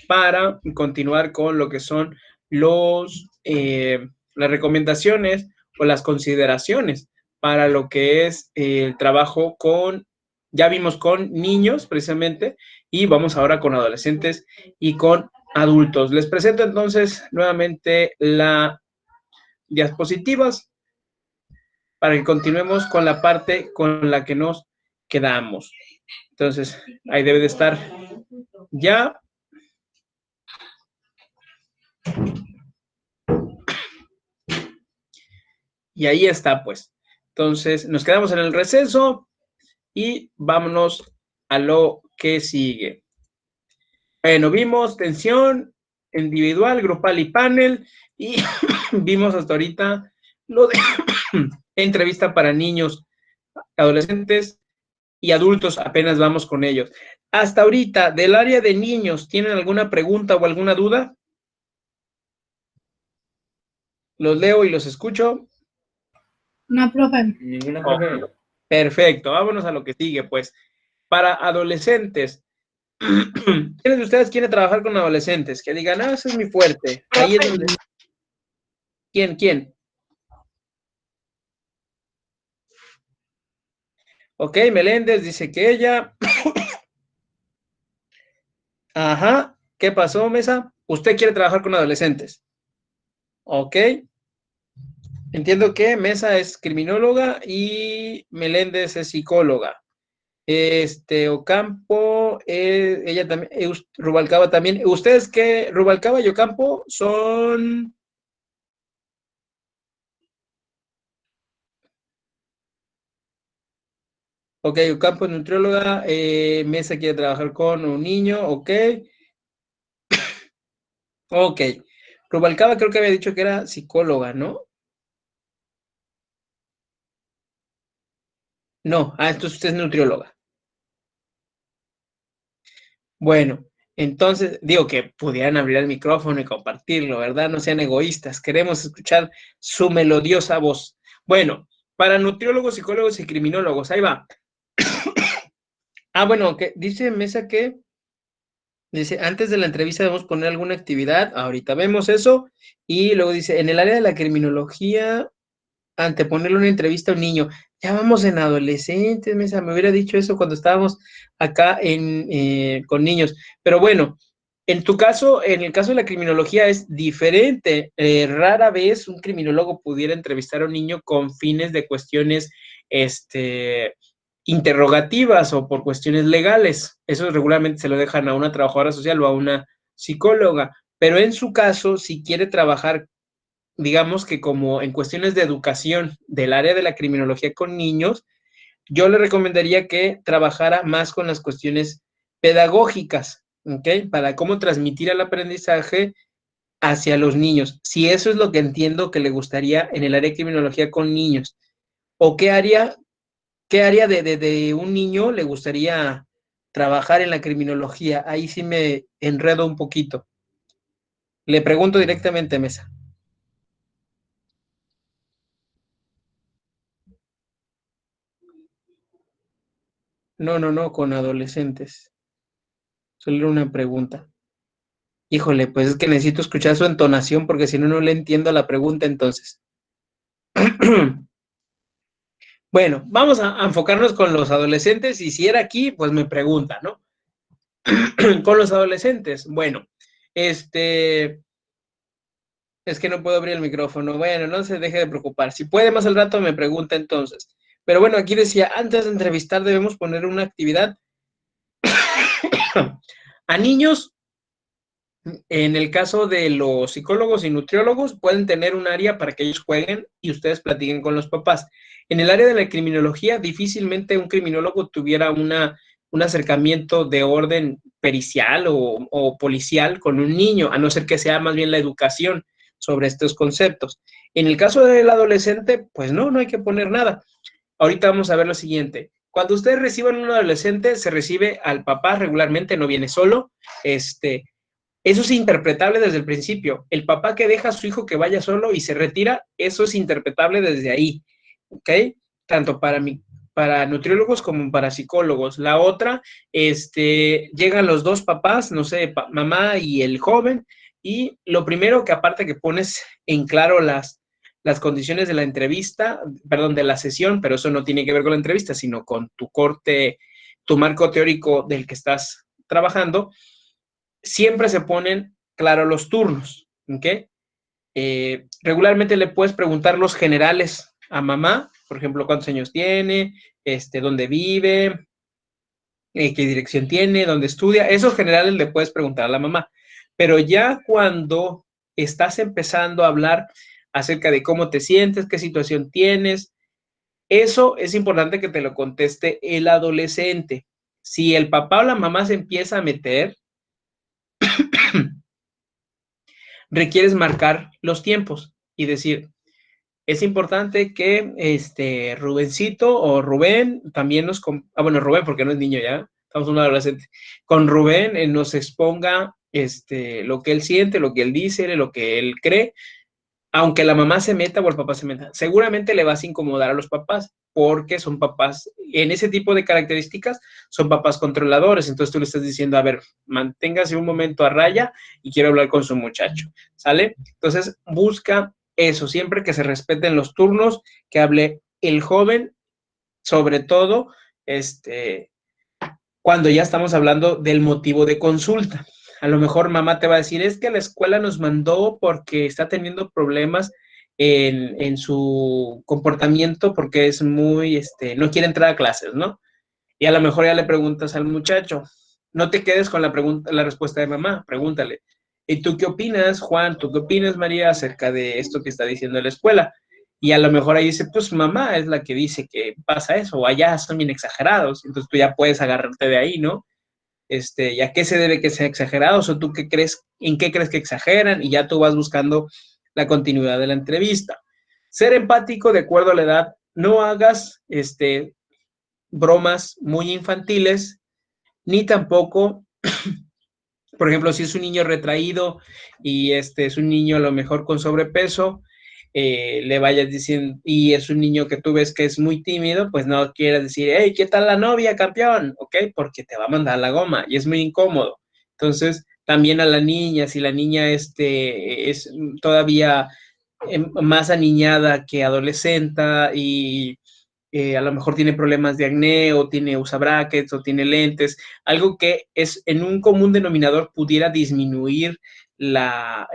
para continuar con lo que son las recomendaciones o las consideraciones para lo que es el trabajo ya vimos con niños precisamente, y vamos ahora con adolescentes y con adultos. Les presento entonces nuevamente las diapositivas para que continuemos con la parte con la que nos quedamos. Entonces, ahí debe de estar ya. Y ahí está, pues. Entonces, nos quedamos en el receso y vámonos a lo que sigue. Bueno, vimos tensión individual, grupal y panel, y vimos hasta ahorita lo de entrevista para niños, adolescentes y adultos, apenas vamos con ellos. Hasta ahorita, del área de niños, ¿tienen alguna pregunta o alguna duda? Los leo y los escucho. No, profe. Ninguna, profe. Perfecto, vámonos a lo que sigue, pues. Para adolescentes, ¿quiénes de ustedes quieren trabajar con adolescentes? Que digan, ese es mi fuerte. Ahí es donde... ¿Quién? Ok, Meléndez dice que ella. Ajá, ¿qué pasó, Mesa? ¿Usted quiere trabajar con adolescentes? Ok. Entiendo que Mesa es criminóloga y Meléndez es psicóloga. Ocampo, ella también, Rubalcaba también. ¿Ustedes qué? Rubalcaba y Ocampo son... Ok, Ocampo es nutrióloga, Mesa quiere trabajar con un niño, ok. Ok. Rubalcaba creo que había dicho que era psicóloga, ¿no? No, entonces usted es nutrióloga. Bueno, entonces digo que pudieran abrir el micrófono y compartirlo, ¿verdad? No sean egoístas, queremos escuchar su melodiosa voz. Bueno, para nutriólogos, psicólogos y criminólogos, ahí va. Bueno, que dice Mesa que dice, antes de la entrevista debemos poner alguna actividad, ahorita vemos eso, y luego dice, en el área de la criminología, anteponerle una entrevista a un niño. Ya vamos en adolescentes, Mesa, me hubiera dicho eso cuando estábamos acá con niños. Pero bueno, en tu caso, en el caso de la criminología es diferente. Rara vez un criminólogo pudiera entrevistar a un niño con fines de cuestiones interrogativas o por cuestiones legales. Eso regularmente se lo dejan a una trabajadora social o a una psicóloga. Pero en su caso, si quiere trabajar, digamos que como en cuestiones de educación del área de la criminología con niños, yo le recomendaría que trabajara más con las cuestiones pedagógicas, ¿ok? Para cómo transmitir el aprendizaje hacia los niños. Si eso es lo que entiendo que le gustaría en el área de criminología con niños, o qué área de un niño le gustaría trabajar en la criminología. Ahí sí me enredo un poquito. Le pregunto directamente, Mesa. No, con adolescentes. Solo era una pregunta. Híjole, pues es que necesito escuchar su entonación porque si no, no le entiendo la pregunta entonces. Bueno, vamos a enfocarnos con los adolescentes y si era aquí, pues me pregunta, ¿no? Con los adolescentes, bueno, es que no puedo abrir el micrófono. Bueno, no se deje de preocupar. Si puede más al rato me pregunta entonces. Pero bueno, aquí decía, antes de entrevistar debemos poner una actividad a niños. En el caso de los psicólogos y nutriólogos, pueden tener un área para que ellos jueguen y ustedes platiquen con los papás. En el área de la criminología, difícilmente un criminólogo tuviera un acercamiento de orden pericial o policial con un niño, a no ser que sea más bien la educación sobre estos conceptos. En el caso del adolescente, pues no hay que poner nada. Ahorita vamos a ver lo siguiente. Cuando ustedes reciban un adolescente, se recibe al papá regularmente, no viene solo, eso es interpretable desde el principio. El papá que deja a su hijo que vaya solo y se retira, eso es interpretable desde ahí, ¿ok? tanto para nutriólogos como para psicólogos. La otra, llegan los dos papás, no sé, mamá y el joven, y lo primero que aparte que pones en claro las condiciones de la entrevista, perdón, de la sesión, pero eso no tiene que ver con la entrevista, sino con tu marco teórico del que estás trabajando, siempre se ponen claro los turnos, ¿ok? Regularmente le puedes preguntar los generales a mamá, por ejemplo, cuántos años tiene, dónde vive, qué dirección tiene, dónde estudia. Esos generales le puedes preguntar a la mamá. Pero ya cuando estás empezando a hablar acerca de cómo te sientes, qué situación tienes, eso es importante que te lo conteste el adolescente. Si el papá o la mamá se empieza a meter, requieres marcar los tiempos y decir, es importante que Rubencito o Rubén también bueno, Rubén porque no es niño ya, estamos un adolescente, con Rubén nos exponga lo que él siente, lo que él dice, lo que él cree, aunque la mamá se meta o el papá se meta. Seguramente le vas a incomodar a los papás porque son papás, en ese tipo de características, son papás controladores. Entonces tú le estás diciendo, a ver, manténgase un momento a raya y quiero hablar con su muchacho, ¿sale? Entonces busca eso, siempre que se respeten los turnos, que hable el joven, sobre todo, cuando ya estamos hablando del motivo de consulta. A lo mejor mamá te va a decir, es que la escuela nos mandó porque está teniendo problemas en su comportamiento porque es muy, no quiere entrar a clases, ¿no? Y a lo mejor ya le preguntas al muchacho, no te quedes con la respuesta de mamá, pregúntale, ¿y tú qué opinas, Juan? ¿Tú qué opinas, María, acerca de esto que está diciendo la escuela? Y a lo mejor ahí dice, pues mamá es la que dice que pasa eso, o allá son bien exagerados, entonces tú ya puedes agarrarte de ahí, ¿no? ¿Y a qué se debe que sean exagerados? ¿O tú qué crees, en qué crees que exageran? Y ya tú vas buscando la continuidad de la entrevista. Ser empático de acuerdo a la edad, no hagas bromas muy infantiles, ni tampoco, por ejemplo, si es un niño retraído y es un niño a lo mejor con sobrepeso, le vayas diciendo, y es un niño que tú ves que es muy tímido, pues no quieras decir, hey, ¿qué tal la novia, campeón? ¿Ok? Porque te va a mandar la goma y es muy incómodo. Entonces, también a la niña, si la niña es todavía más aniñada que adolescente y a lo mejor tiene problemas de acné o usa brackets o tiene lentes, algo que es en un común denominador pudiera disminuir la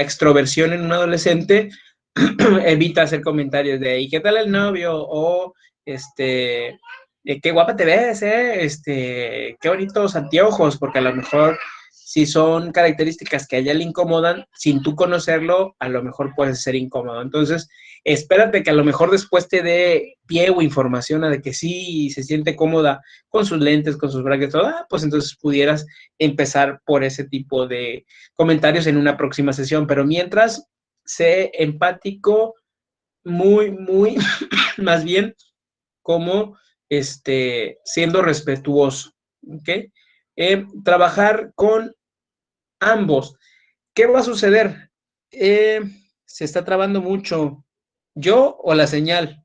extroversión en un adolescente, evita hacer comentarios de ¿y qué tal el novio? O qué guapa te ves, qué bonitos anteojos, porque a lo mejor si son características que a ella le incomodan, sin tú conocerlo, a lo mejor puede ser incómodo. Entonces, espérate que a lo mejor después te dé pie o información a de que sí se siente cómoda con sus lentes, con sus brackets, pues entonces pudieras empezar por ese tipo de comentarios en una próxima sesión. Pero mientras, sé empático, muy, muy, más bien como siendo respetuoso, ¿ok? Trabajar con ambos. ¿Qué va a suceder? Se está trabando mucho. ¿Yo o la señal?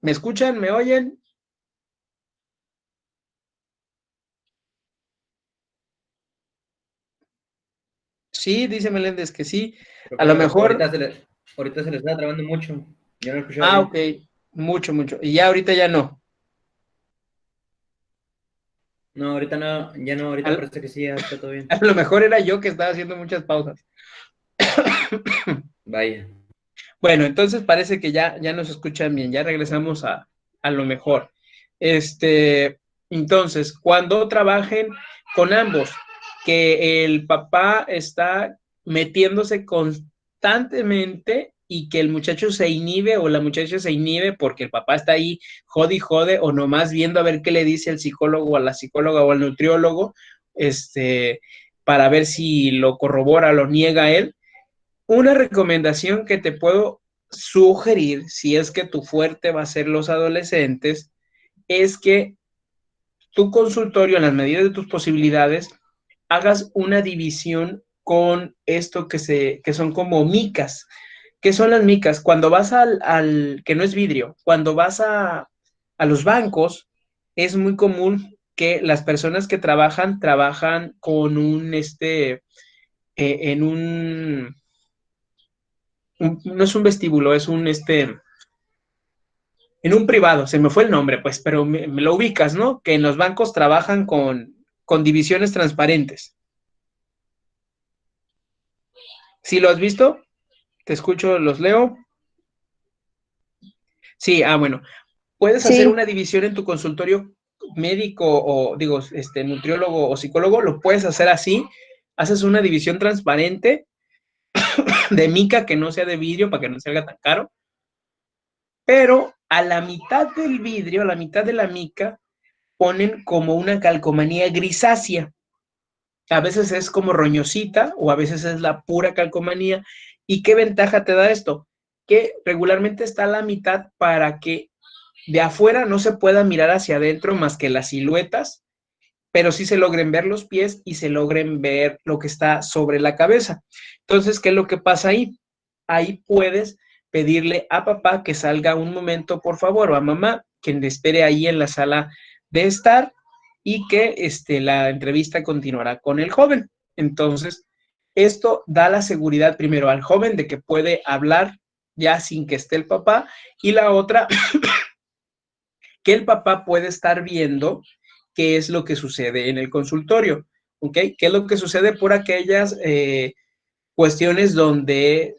¿Me escuchan? ¿Me oyen? Sí, dice Meléndez que sí. A lo mejor... Ahorita se le está trabando mucho. Yo no escuchaba bien. Ok. Mucho, mucho. Y ya ahorita ya no. No, ahorita no, ya no, ahorita parece que sí, ya está todo bien. A lo mejor era yo que estaba haciendo muchas pausas. Vaya. Bueno, entonces parece que ya nos escuchan bien, ya regresamos a lo mejor. Entonces, cuando trabajen con ambos, que el papá está metiéndose constantemente y que el muchacho se inhibe o la muchacha se inhibe porque el papá está ahí jode y jode o nomás viendo a ver qué le dice el psicólogo o a la psicóloga o al nutriólogo, para ver si lo corrobora o lo niega él. Una recomendación que te puedo sugerir, si es que tu fuerte va a ser los adolescentes, es que tu consultorio, en las medidas de tus posibilidades, hagas una división con esto que son como micas. ¿Qué son las micas? Cuando vas que no es vidrio, cuando vas a los bancos, es muy común que las personas que trabajan con no es un vestíbulo, es en un privado, se me fue el nombre, pues, pero me lo ubicas, ¿no? Que en los bancos trabajan con divisiones transparentes. ¿Sí lo has visto? Te escucho, los leo. Sí, bueno. Puedes hacer una división en tu consultorio médico o, digo, nutriólogo o psicólogo, lo puedes hacer así. Haces una división transparente de mica que no sea de vidrio para que no salga tan caro. Pero a la mitad del vidrio, a la mitad de la mica, ponen como una calcomanía grisácea. A veces es como roñosita o a veces es la pura calcomanía. ¿Y qué ventaja te da esto? Que regularmente está a la mitad para que de afuera no se pueda mirar hacia adentro más que las siluetas, pero sí se logren ver los pies y se logren ver lo que está sobre la cabeza. Entonces, ¿qué es lo que pasa ahí? Ahí puedes pedirle a papá que salga un momento, por favor, o a mamá, quien le espere ahí en la sala de estar y que la entrevista continuará con el joven. Entonces, esto da la seguridad primero al joven de que puede hablar ya sin que esté el papá, y la otra, que el papá puede estar viendo qué es lo que sucede en el consultorio, ¿ok? ¿Qué es lo que sucede por aquellas cuestiones donde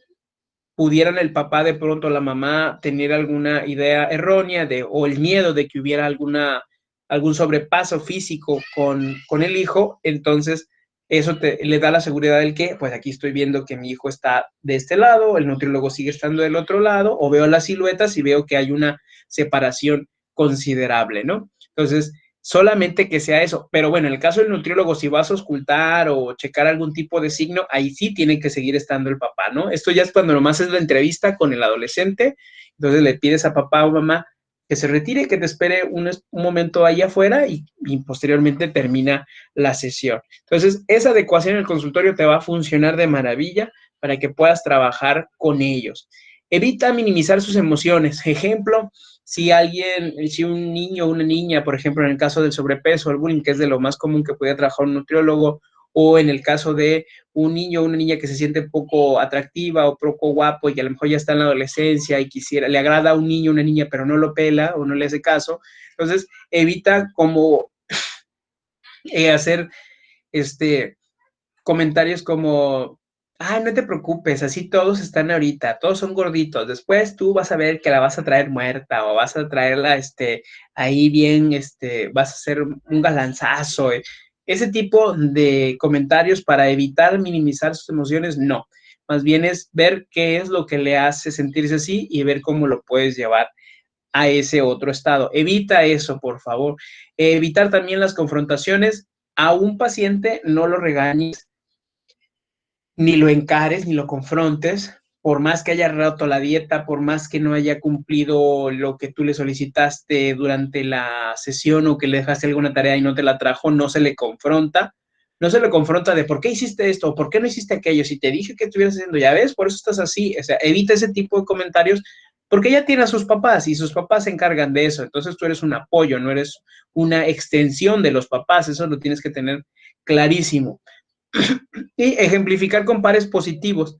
pudieran el papá, de pronto la mamá, tener alguna idea errónea o el miedo de que hubiera algún sobrepaso físico con el hijo? Entonces eso le da la seguridad del que, pues aquí estoy viendo que mi hijo está de este lado, el nutriólogo sigue estando del otro lado, o veo las siluetas y veo que hay una separación considerable, ¿no? Entonces, solamente que sea eso. Pero bueno, en el caso del nutriólogo, si vas a auscultar o checar algún tipo de signo, ahí sí tiene que seguir estando el papá, ¿no? Esto ya es cuando nomás es la entrevista con el adolescente. Entonces le pides a papá o mamá que se retire, que te espere un momento ahí afuera y posteriormente termina la sesión. Entonces, esa adecuación en el consultorio te va a funcionar de maravilla para que puedas trabajar con ellos. Evita minimizar sus emociones. Ejemplo, si un niño o una niña, por ejemplo, en el caso del sobrepeso, el bullying, que es de lo más común que puede trabajar un nutriólogo, o en el caso de un niño o una niña que se siente poco atractiva o poco guapo y que a lo mejor ya está en la adolescencia y le agrada a un niño o una niña, pero no lo pela o no le hace caso. Entonces, evita como hacer comentarios como: no te preocupes, así todos están ahorita, todos son gorditos, después tú vas a ver que la vas a traer muerta o vas a traerla ahí bien, vas a hacer un galanzazo. Ese tipo de comentarios para evitar minimizar sus emociones, no. Más bien es ver qué es lo que le hace sentirse así y ver cómo lo puedes llevar a ese otro estado. Evita eso, por favor. Evitar también las confrontaciones. A un paciente no lo regañes, ni lo encares, ni lo confrontes, por más que haya roto la dieta, por más que no haya cumplido lo que tú le solicitaste durante la sesión o que le dejaste alguna tarea y no te la trajo, no se le confronta. No se le confronta de por qué hiciste esto, por qué no hiciste aquello, si te dije que estuvieras haciendo, ya ves, por eso estás así. O sea, evita ese tipo de comentarios porque ella tiene a sus papás y sus papás se encargan de eso. Entonces tú eres un apoyo, no eres una extensión de los papás. Eso lo tienes que tener clarísimo. Y ejemplificar con pares positivos.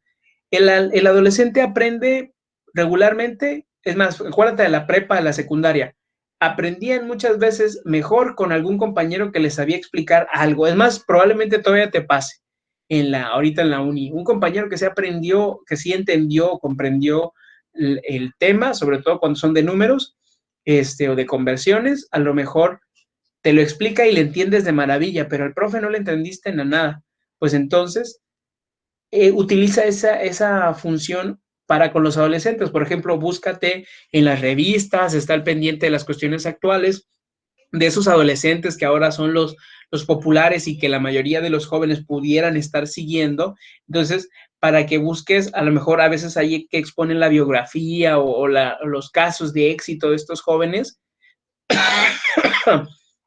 El adolescente aprende regularmente, es más, acuérdate de la prepa, de la secundaria, aprendían muchas veces mejor con algún compañero que les sabía explicar algo. Es más, probablemente todavía te pase ahorita en la uni, un compañero que sí entendió, comprendió el tema, sobre todo cuando son de números, o de conversiones, a lo mejor te lo explica y le entiendes de maravilla, pero al profe no le entendiste en nada. Pues entonces, utiliza esa función para con los adolescentes. Por ejemplo, búscate en las revistas, está al pendiente de las cuestiones actuales, de esos adolescentes que ahora son los populares y que la mayoría de los jóvenes pudieran estar siguiendo. Entonces, para que busques, a lo mejor a veces hay que exponen la biografía o los casos de éxito de estos jóvenes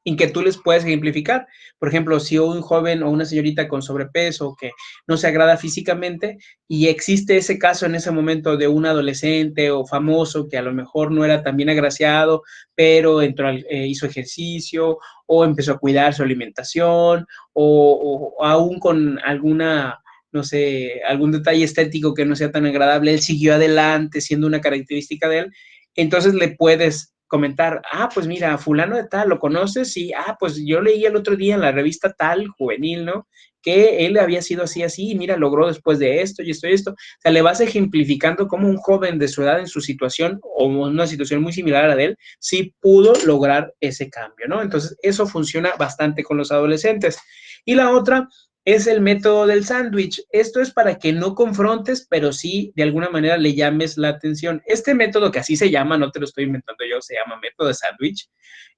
en que tú les puedes ejemplificar. Por ejemplo, si un joven o una señorita con sobrepeso que no se agrada físicamente y existe ese caso en ese momento de un adolescente o famoso que a lo mejor no era tan bien agraciado, pero hizo ejercicio o empezó a cuidar su alimentación o aún con alguna, no sé, algún detalle estético que no sea tan agradable, él siguió adelante siendo una característica de él, entonces le puedes comentar, pues mira, fulano de tal, ¿lo conoces? Sí, pues yo leí el otro día en la revista tal, juvenil, ¿no? Que él había sido así, y mira, logró después de esto y esto y esto. O sea, le vas ejemplificando cómo un joven de su edad en su situación o una situación muy similar a la de él, sí pudo lograr ese cambio, ¿no? Entonces, eso funciona bastante con los adolescentes. Y la otra es el método del sándwich. Esto es para que no confrontes, pero sí de alguna manera le llames la atención. Este método, que así se llama, no te lo estoy inventando yo, se llama método de sándwich.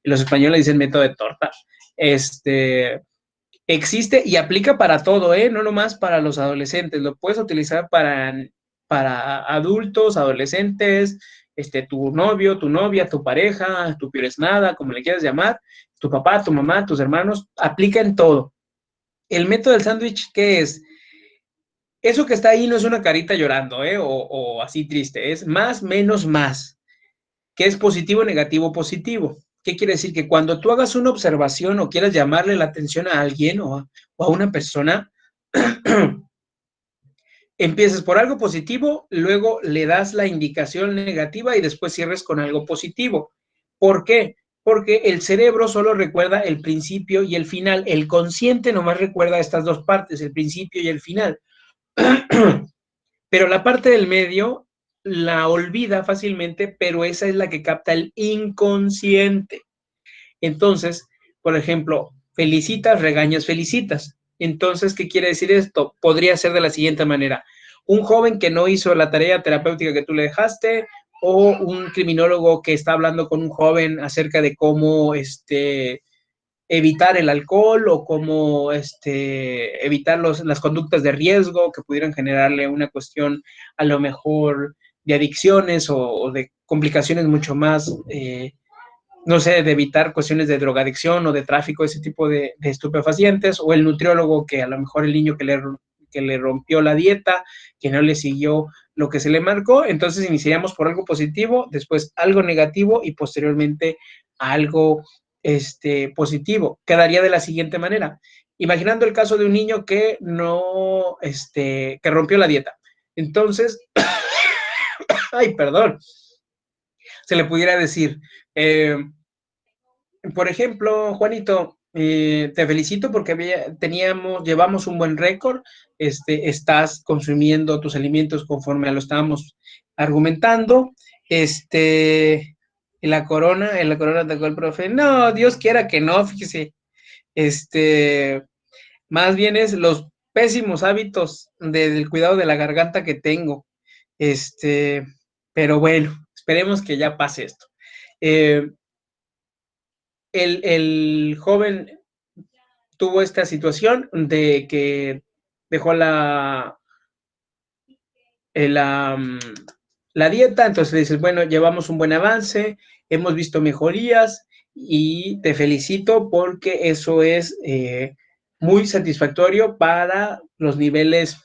Los españoles dicen método de torta. Existe y aplica para todo, no nomás para los adolescentes. Lo puedes utilizar para adultos, adolescentes, tu novio, tu novia, tu pareja, tu peor es nada, como le quieras llamar, tu papá, tu mamá, tus hermanos, aplica en todo. El método del sándwich, ¿qué es? Eso que está ahí no es una carita llorando, o así triste, es más, menos, más. ¿Qué es positivo, negativo, positivo? ¿Qué quiere decir? Que cuando tú hagas una observación o quieras llamarle la atención a alguien o a una persona, empieces por algo positivo, luego le das la indicación negativa y después cierres con algo positivo. ¿Por qué? Porque el cerebro solo recuerda el principio y el final. El consciente nomás recuerda estas dos partes, el principio y el final. Pero la parte del medio la olvida fácilmente, pero esa es la que capta el inconsciente. Entonces, por ejemplo, felicitas, regañas, felicitas. Entonces, ¿qué quiere decir esto? Podría ser de la siguiente manera. Un joven que no hizo la tarea terapéutica que tú le dejaste, o un criminólogo que está hablando con un joven acerca de cómo evitar el alcohol o cómo evitar las conductas de riesgo que pudieran generarle una cuestión a lo mejor de adicciones o de complicaciones mucho más, no sé, de evitar cuestiones de drogadicción o de tráfico, ese tipo de estupefacientes, o el nutriólogo que a lo mejor el niño que le rompió la dieta, que no le siguió lo que se le marcó. Entonces iniciaríamos por algo positivo, después algo negativo y posteriormente algo positivo. Quedaría de la siguiente manera. Imaginando el caso de un niño que no, que rompió la dieta. Entonces, ay, perdón, se le pudiera decir, por ejemplo, Juanito, te felicito porque llevamos un buen récord, estás consumiendo tus alimentos conforme a lo estábamos argumentando, en la corona atacó el profe, no, Dios quiera que no, fíjese, más bien es los pésimos hábitos del cuidado de la garganta que tengo, pero bueno, esperemos que ya pase esto. El joven tuvo esta situación de que dejó la dieta, entonces le dices, bueno, llevamos un buen avance, hemos visto mejorías y te felicito porque eso es muy satisfactorio para los niveles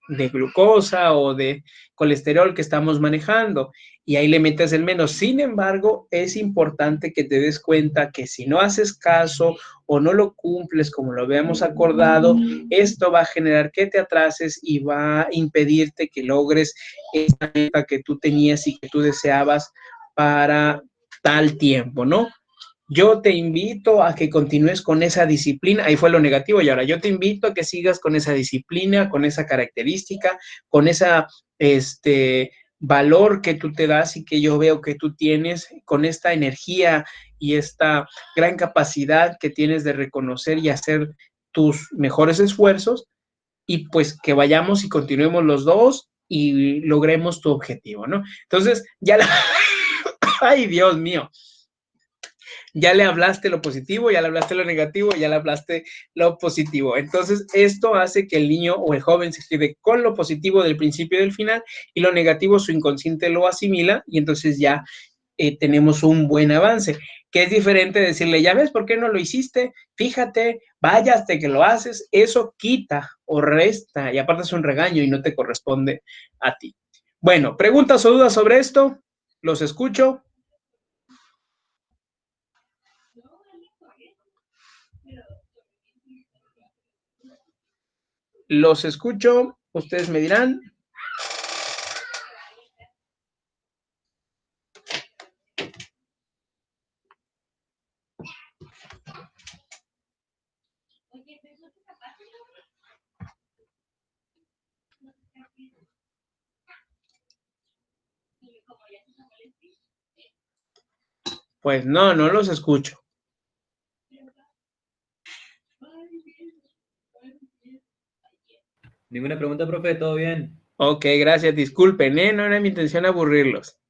de glucosa o de colesterol que estamos manejando, y ahí le metes el menos. Sin embargo, es importante que te des cuenta que si no haces caso o no lo cumples como lo habíamos acordado, esto va a generar que te atrases y va a impedirte que logres esa meta que tú tenías y que tú deseabas para tal tiempo, ¿no? Yo te invito a que continúes con esa disciplina, ahí fue lo negativo, y ahora yo te invito a que sigas con esa disciplina, con esa característica, con esa, valor que tú te das y que yo veo que tú tienes, con esta energía y esta gran capacidad que tienes de reconocer y hacer tus mejores esfuerzos, y pues que vayamos y continuemos los dos y logremos tu objetivo, ¿no? Entonces, ay, Dios mío. Ya le hablaste lo positivo, ya le hablaste lo negativo, ya le hablaste lo positivo. Entonces, esto hace que el niño o el joven se quede con lo positivo del principio y del final, y lo negativo su inconsciente lo asimila, y entonces ya tenemos un buen avance. que es diferente decirle, ya ves, ¿por qué no lo hiciste? Fíjate, vaya hasta que lo haces, eso quita o resta, y aparte es un regaño y no te corresponde a ti. Bueno, ¿preguntas o dudas sobre esto? Los escucho. Los escucho, ustedes me dirán. Pues no los escucho. Ninguna pregunta, profe, todo bien. Ok, gracias, disculpen, no era mi intención aburrirlos.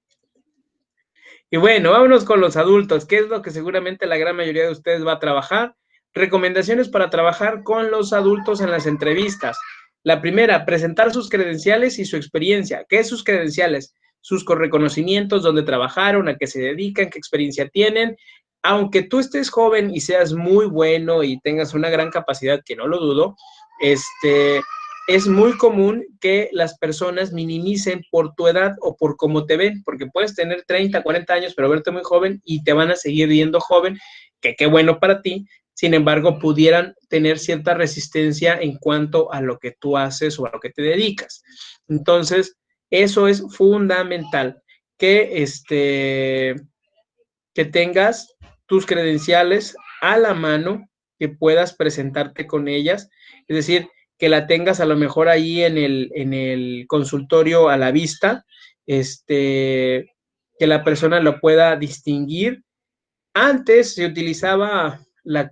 Y bueno, vámonos con los adultos, que es lo que seguramente la gran mayoría de ustedes va a trabajar. Recomendaciones para trabajar con los adultos en las entrevistas. La primera, presentar sus credenciales y su experiencia. ¿Qué es sus credenciales? Sus reconocimientos, dónde trabajaron, a qué se dedican, qué experiencia tienen. Aunque tú estés joven y seas muy bueno y tengas una gran capacidad, que no lo dudo, es muy común que las personas minimicen por tu edad o por cómo te ven, porque puedes tener 30, 40 años, pero verte muy joven y te van a seguir viendo joven, que qué bueno para ti. Sin embargo, pudieran tener cierta resistencia en cuanto a lo que tú haces o a lo que te dedicas. Entonces, eso es fundamental, que tengas tus credenciales a la mano, que puedas presentarte con ellas, es decir, que la tengas a lo mejor ahí en el consultorio a la vista, que la persona lo pueda distinguir. Antes se utilizaba la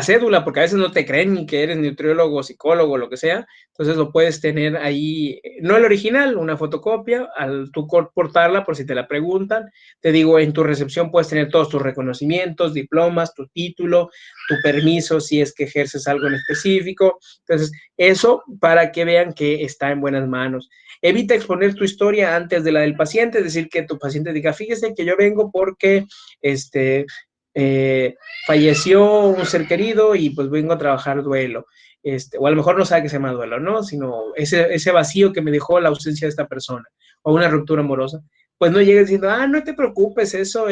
cédula, porque a veces no te creen ni que eres nutriólogo, psicólogo, lo que sea, entonces lo puedes tener ahí, no el original, una fotocopia, al tú portarla por si te la preguntan. Te digo, en tu recepción puedes tener todos tus reconocimientos, diplomas, tu título, tu permiso si es que ejerces algo en específico. Entonces, eso para que vean que está en buenas manos. Evita exponer tu historia antes de la del paciente, es decir, que tu paciente diga, fíjese que yo vengo porque falleció un ser querido y pues vengo a trabajar duelo, o a lo mejor no sabe que se llama duelo, ¿no? Sino ese vacío que me dejó la ausencia de esta persona, o una ruptura amorosa. Pues no llegues diciendo, no te preocupes, eso,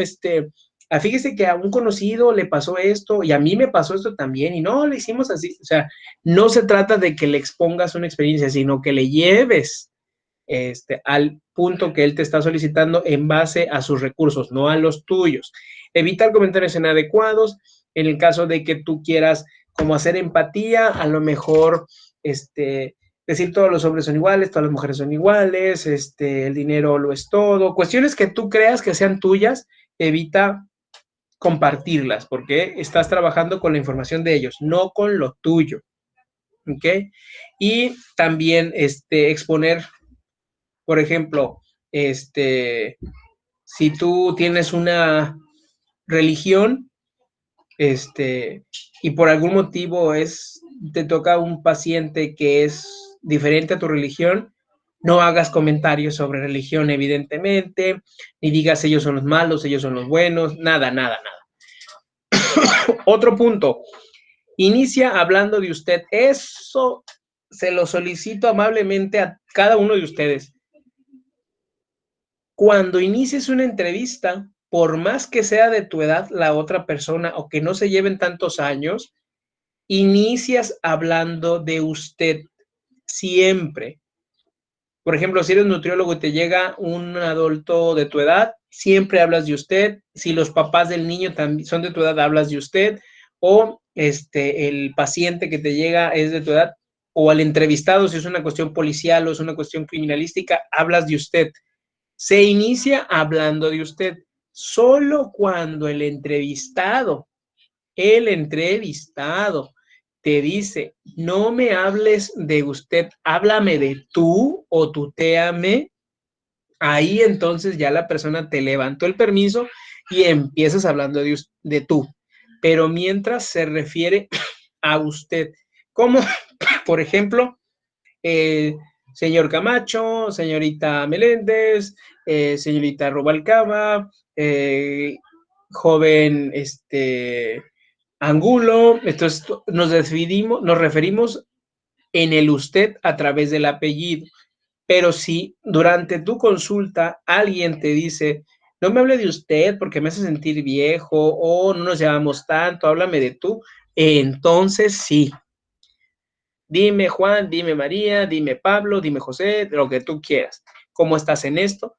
fíjese que a un conocido le pasó esto y a mí me pasó esto también y no, le hicimos así. O sea, no se trata de que le expongas una experiencia, sino que le lleves al punto que él te está solicitando en base a sus recursos, no a los tuyos. Evitar comentarios inadecuados. En el caso de que tú quieras como hacer empatía, a lo mejor decir todos los hombres son iguales, todas las mujeres son iguales, el dinero lo es todo. Cuestiones que tú creas que sean tuyas, evita compartirlas, porque estás trabajando con la información de ellos, no con lo tuyo. ¿Ok? Y también exponer, por ejemplo, si tú tienes una religión, y por algún motivo te toca un paciente que es diferente a tu religión, no hagas comentarios sobre religión, evidentemente, ni digas ellos son los malos, ellos son los buenos, nada. Otro punto, inicia hablando de usted. Eso se lo solicito amablemente a cada uno de ustedes. Cuando inicies una entrevista, por más que sea de tu edad la otra persona o que no se lleven tantos años, inicias hablando de usted siempre. Por ejemplo, si eres nutriólogo y te llega un adulto de tu edad, siempre hablas de usted. Si los papás del niño también son de tu edad, hablas de usted. O el paciente que te llega es de tu edad. O al entrevistado, si es una cuestión policial o es una cuestión criminalística, hablas de usted. Se inicia hablando de usted. Solo cuando el entrevistado te dice, no me hables de usted, háblame de tú o tutéame, ahí entonces ya la persona te levantó el permiso y empiezas hablando de tú. Pero mientras se refiere a usted, como por ejemplo, señor Camacho, señorita Meléndez, señorita Rubalcaba, joven Angulo. Entonces nos referimos en el usted a través del apellido. Pero si durante tu consulta alguien te dice, no me hable de usted porque me hace sentir viejo, o no nos llamamos tanto, háblame de tú, entonces sí. Dime Juan, dime María, dime Pablo, dime José, lo que tú quieras. ¿Cómo estás en esto?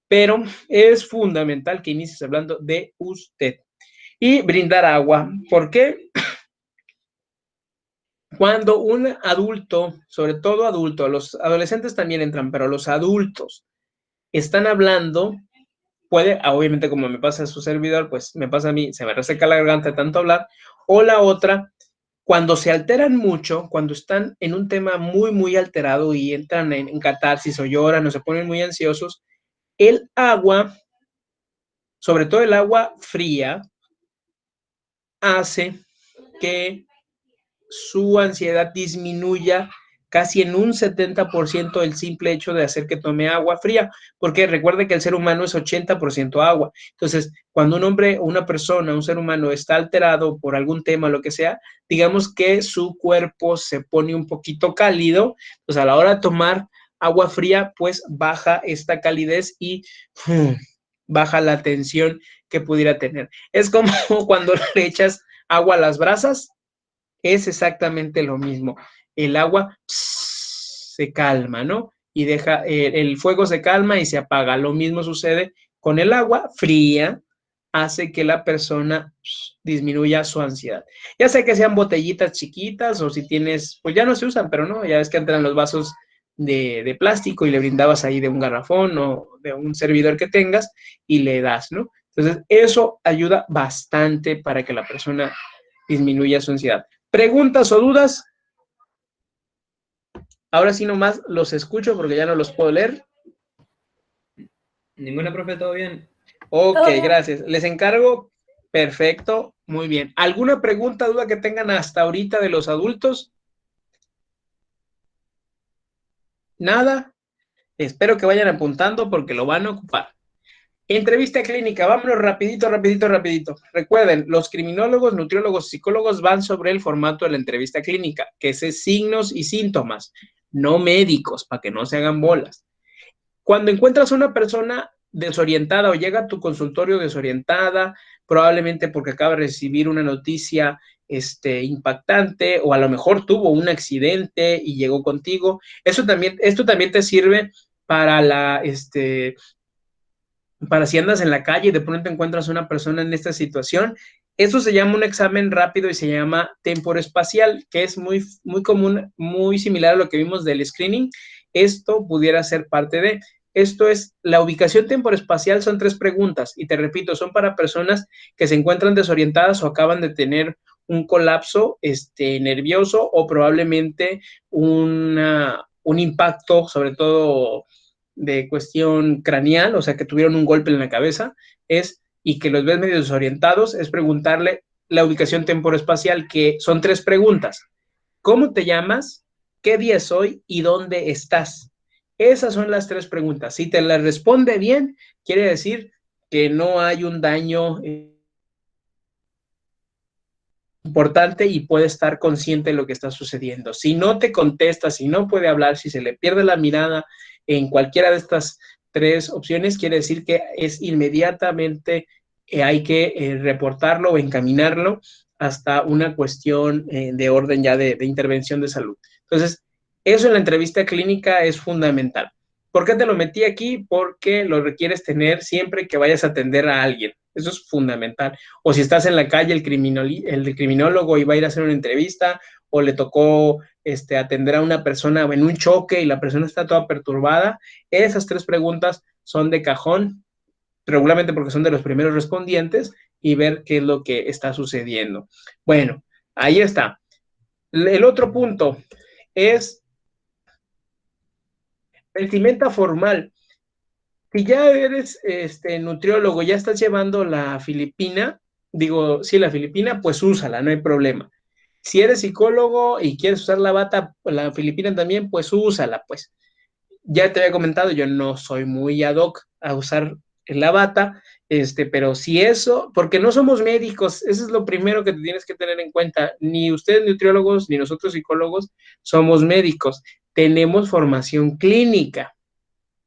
Pero es fundamental que inicies hablando de usted. Y brindar agua. ¿Por qué? Cuando un adulto, sobre todo adulto, los adolescentes también entran, pero los adultos están hablando, puede, obviamente como me pasa a su servidor, pues me pasa a mí, se me reseca la garganta de tanto hablar, o la otra, cuando se alteran mucho, cuando están en un tema muy, muy alterado y entran en catarsis o lloran o se ponen muy ansiosos, el agua, sobre todo el agua fría, hace que su ansiedad disminuya casi en un 70% el simple hecho de hacer que tome agua fría, porque recuerde que el ser humano es 80% agua. Entonces, cuando un hombre, una persona, un ser humano está alterado por algún tema, lo que sea, digamos que su cuerpo se pone un poquito cálido, pues a la hora de tomar agua fría, pues baja esta calidez y baja la tensión que pudiera tener. Es como cuando le echas agua a las brasas, es exactamente lo mismo. El agua se calma, ¿no? Y deja, el fuego se calma y se apaga. Lo mismo sucede con el agua fría, hace que la persona disminuya su ansiedad. Ya sea que sean botellitas chiquitas o si tienes, pues ya no se usan, pero no, ya ves que entran los vasos de plástico y le brindabas ahí de un garrafón o de un servidor que tengas y le das, ¿no? Entonces, eso ayuda bastante para que la persona disminuya su ansiedad. ¿Preguntas o dudas? Ahora sí nomás los escucho porque ya no los puedo leer. Ninguna, profe, todo bien. Ok, Todo bien. gracias. Les encargo. Perfecto, muy bien. ¿Alguna pregunta, duda que tengan hasta ahorita de los adultos? ¿Nada? Espero que vayan apuntando porque lo van a ocupar. Entrevista clínica, vámonos rapidito. Recuerden, los criminólogos, nutriólogos, psicólogos van sobre el formato de la entrevista clínica, que es signos y síntomas, no médicos, para que no se hagan bolas. Cuando encuentras una persona desorientada o llega a tu consultorio desorientada, probablemente porque acaba de recibir una noticia impactante o a lo mejor tuvo un accidente y llegó contigo, esto también te sirve para para si andas en la calle y de pronto encuentras una persona en esta situación. Eso se llama un examen rápido y se llama temporoespacial, que es muy, muy común, muy similar a lo que vimos del screening. Esto pudiera ser parte de... Esto es, la ubicación temporoespacial son 3 preguntas y te repito, son para personas que se encuentran desorientadas o acaban de tener un colapso nervioso o probablemente un impacto, sobre todo de cuestión craneal, o sea, que tuvieron un golpe en la cabeza, y que los ves medio desorientados, es preguntarle la ubicación temporoespacial, que son 3 preguntas. ¿Cómo te llamas? ¿Qué día es hoy? ¿Y dónde estás? Esas son las 3 preguntas. Si te las responde bien, quiere decir que no hay un daño importante y puede estar consciente de lo que está sucediendo. Si no te contesta, si no puede hablar, si se le pierde la mirada en cualquiera de estas 3 opciones, quiere decir que es inmediatamente hay que reportarlo o encaminarlo hasta una cuestión de orden ya de intervención de salud. Entonces, eso en la entrevista clínica es fundamental. ¿Por qué te lo metí aquí? Porque lo requieres tener siempre que vayas a atender a alguien. Eso es fundamental. O si estás en la calle, el criminólogo iba a ir a hacer una entrevista o le tocó atender a una persona en un choque y la persona está toda perturbada. Esas 3 preguntas son de cajón, regularmente porque son de los primeros respondientes, y ver qué es lo que está sucediendo. Bueno, ahí está. El otro punto es vestimenta formal. Si ya eres nutriólogo, ya estás llevando la Filipina, la Filipina, pues úsala, no hay problema. Si eres psicólogo y quieres usar la bata, la Filipina también, pues úsala, pues. Ya te había comentado, yo no soy muy ad hoc a usar la bata, pero si eso, porque no somos médicos, eso es lo primero que te tienes que tener en cuenta. Ni ustedes nutriólogos, ni nosotros psicólogos somos médicos. Tenemos formación clínica,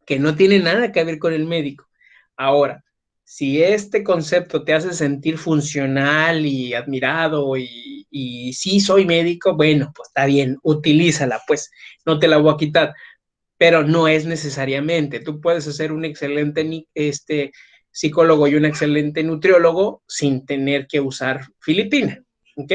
que no tiene nada que ver con el médico. Ahora, si este concepto te hace sentir funcional y admirado y sí soy médico, bueno, pues está bien, utilízala, pues no te la voy a quitar, pero no es necesariamente. Tú puedes ser un excelente psicólogo y un excelente nutriólogo sin tener que usar filipina, ¿ok?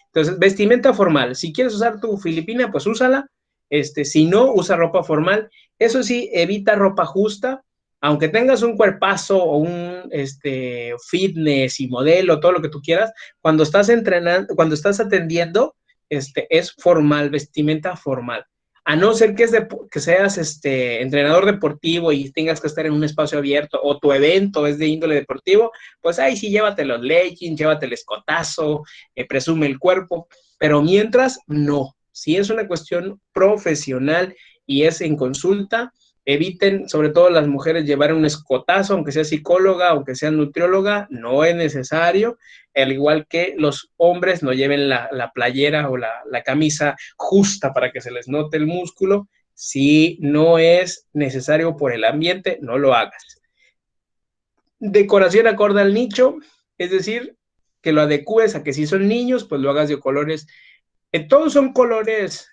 Entonces, vestimenta formal. Si quieres usar tu filipina, pues úsala. Si no, usa ropa formal. Eso sí, evita ropa justa. Aunque tengas un cuerpazo o un fitness y modelo, todo lo que tú quieras, cuando estás entrenando, cuando estás atendiendo, es formal, vestimenta formal. A no ser que seas entrenador deportivo y tengas que estar en un espacio abierto o tu evento es de índole deportivo, pues ahí sí llévate los leggings, llévate el escotazo, presume el cuerpo, pero mientras no. Si es una cuestión profesional y es en consulta, eviten, sobre todo las mujeres, llevar un escotazo, aunque sea psicóloga, aunque sea nutrióloga, no es necesario, al igual que los hombres no lleven la playera o la camisa justa para que se les note el músculo. Si no es necesario por el ambiente, no lo hagas. Decoración acorde al nicho, es decir, que lo adecúes a que si son niños, pues lo hagas de colores. Todos son colores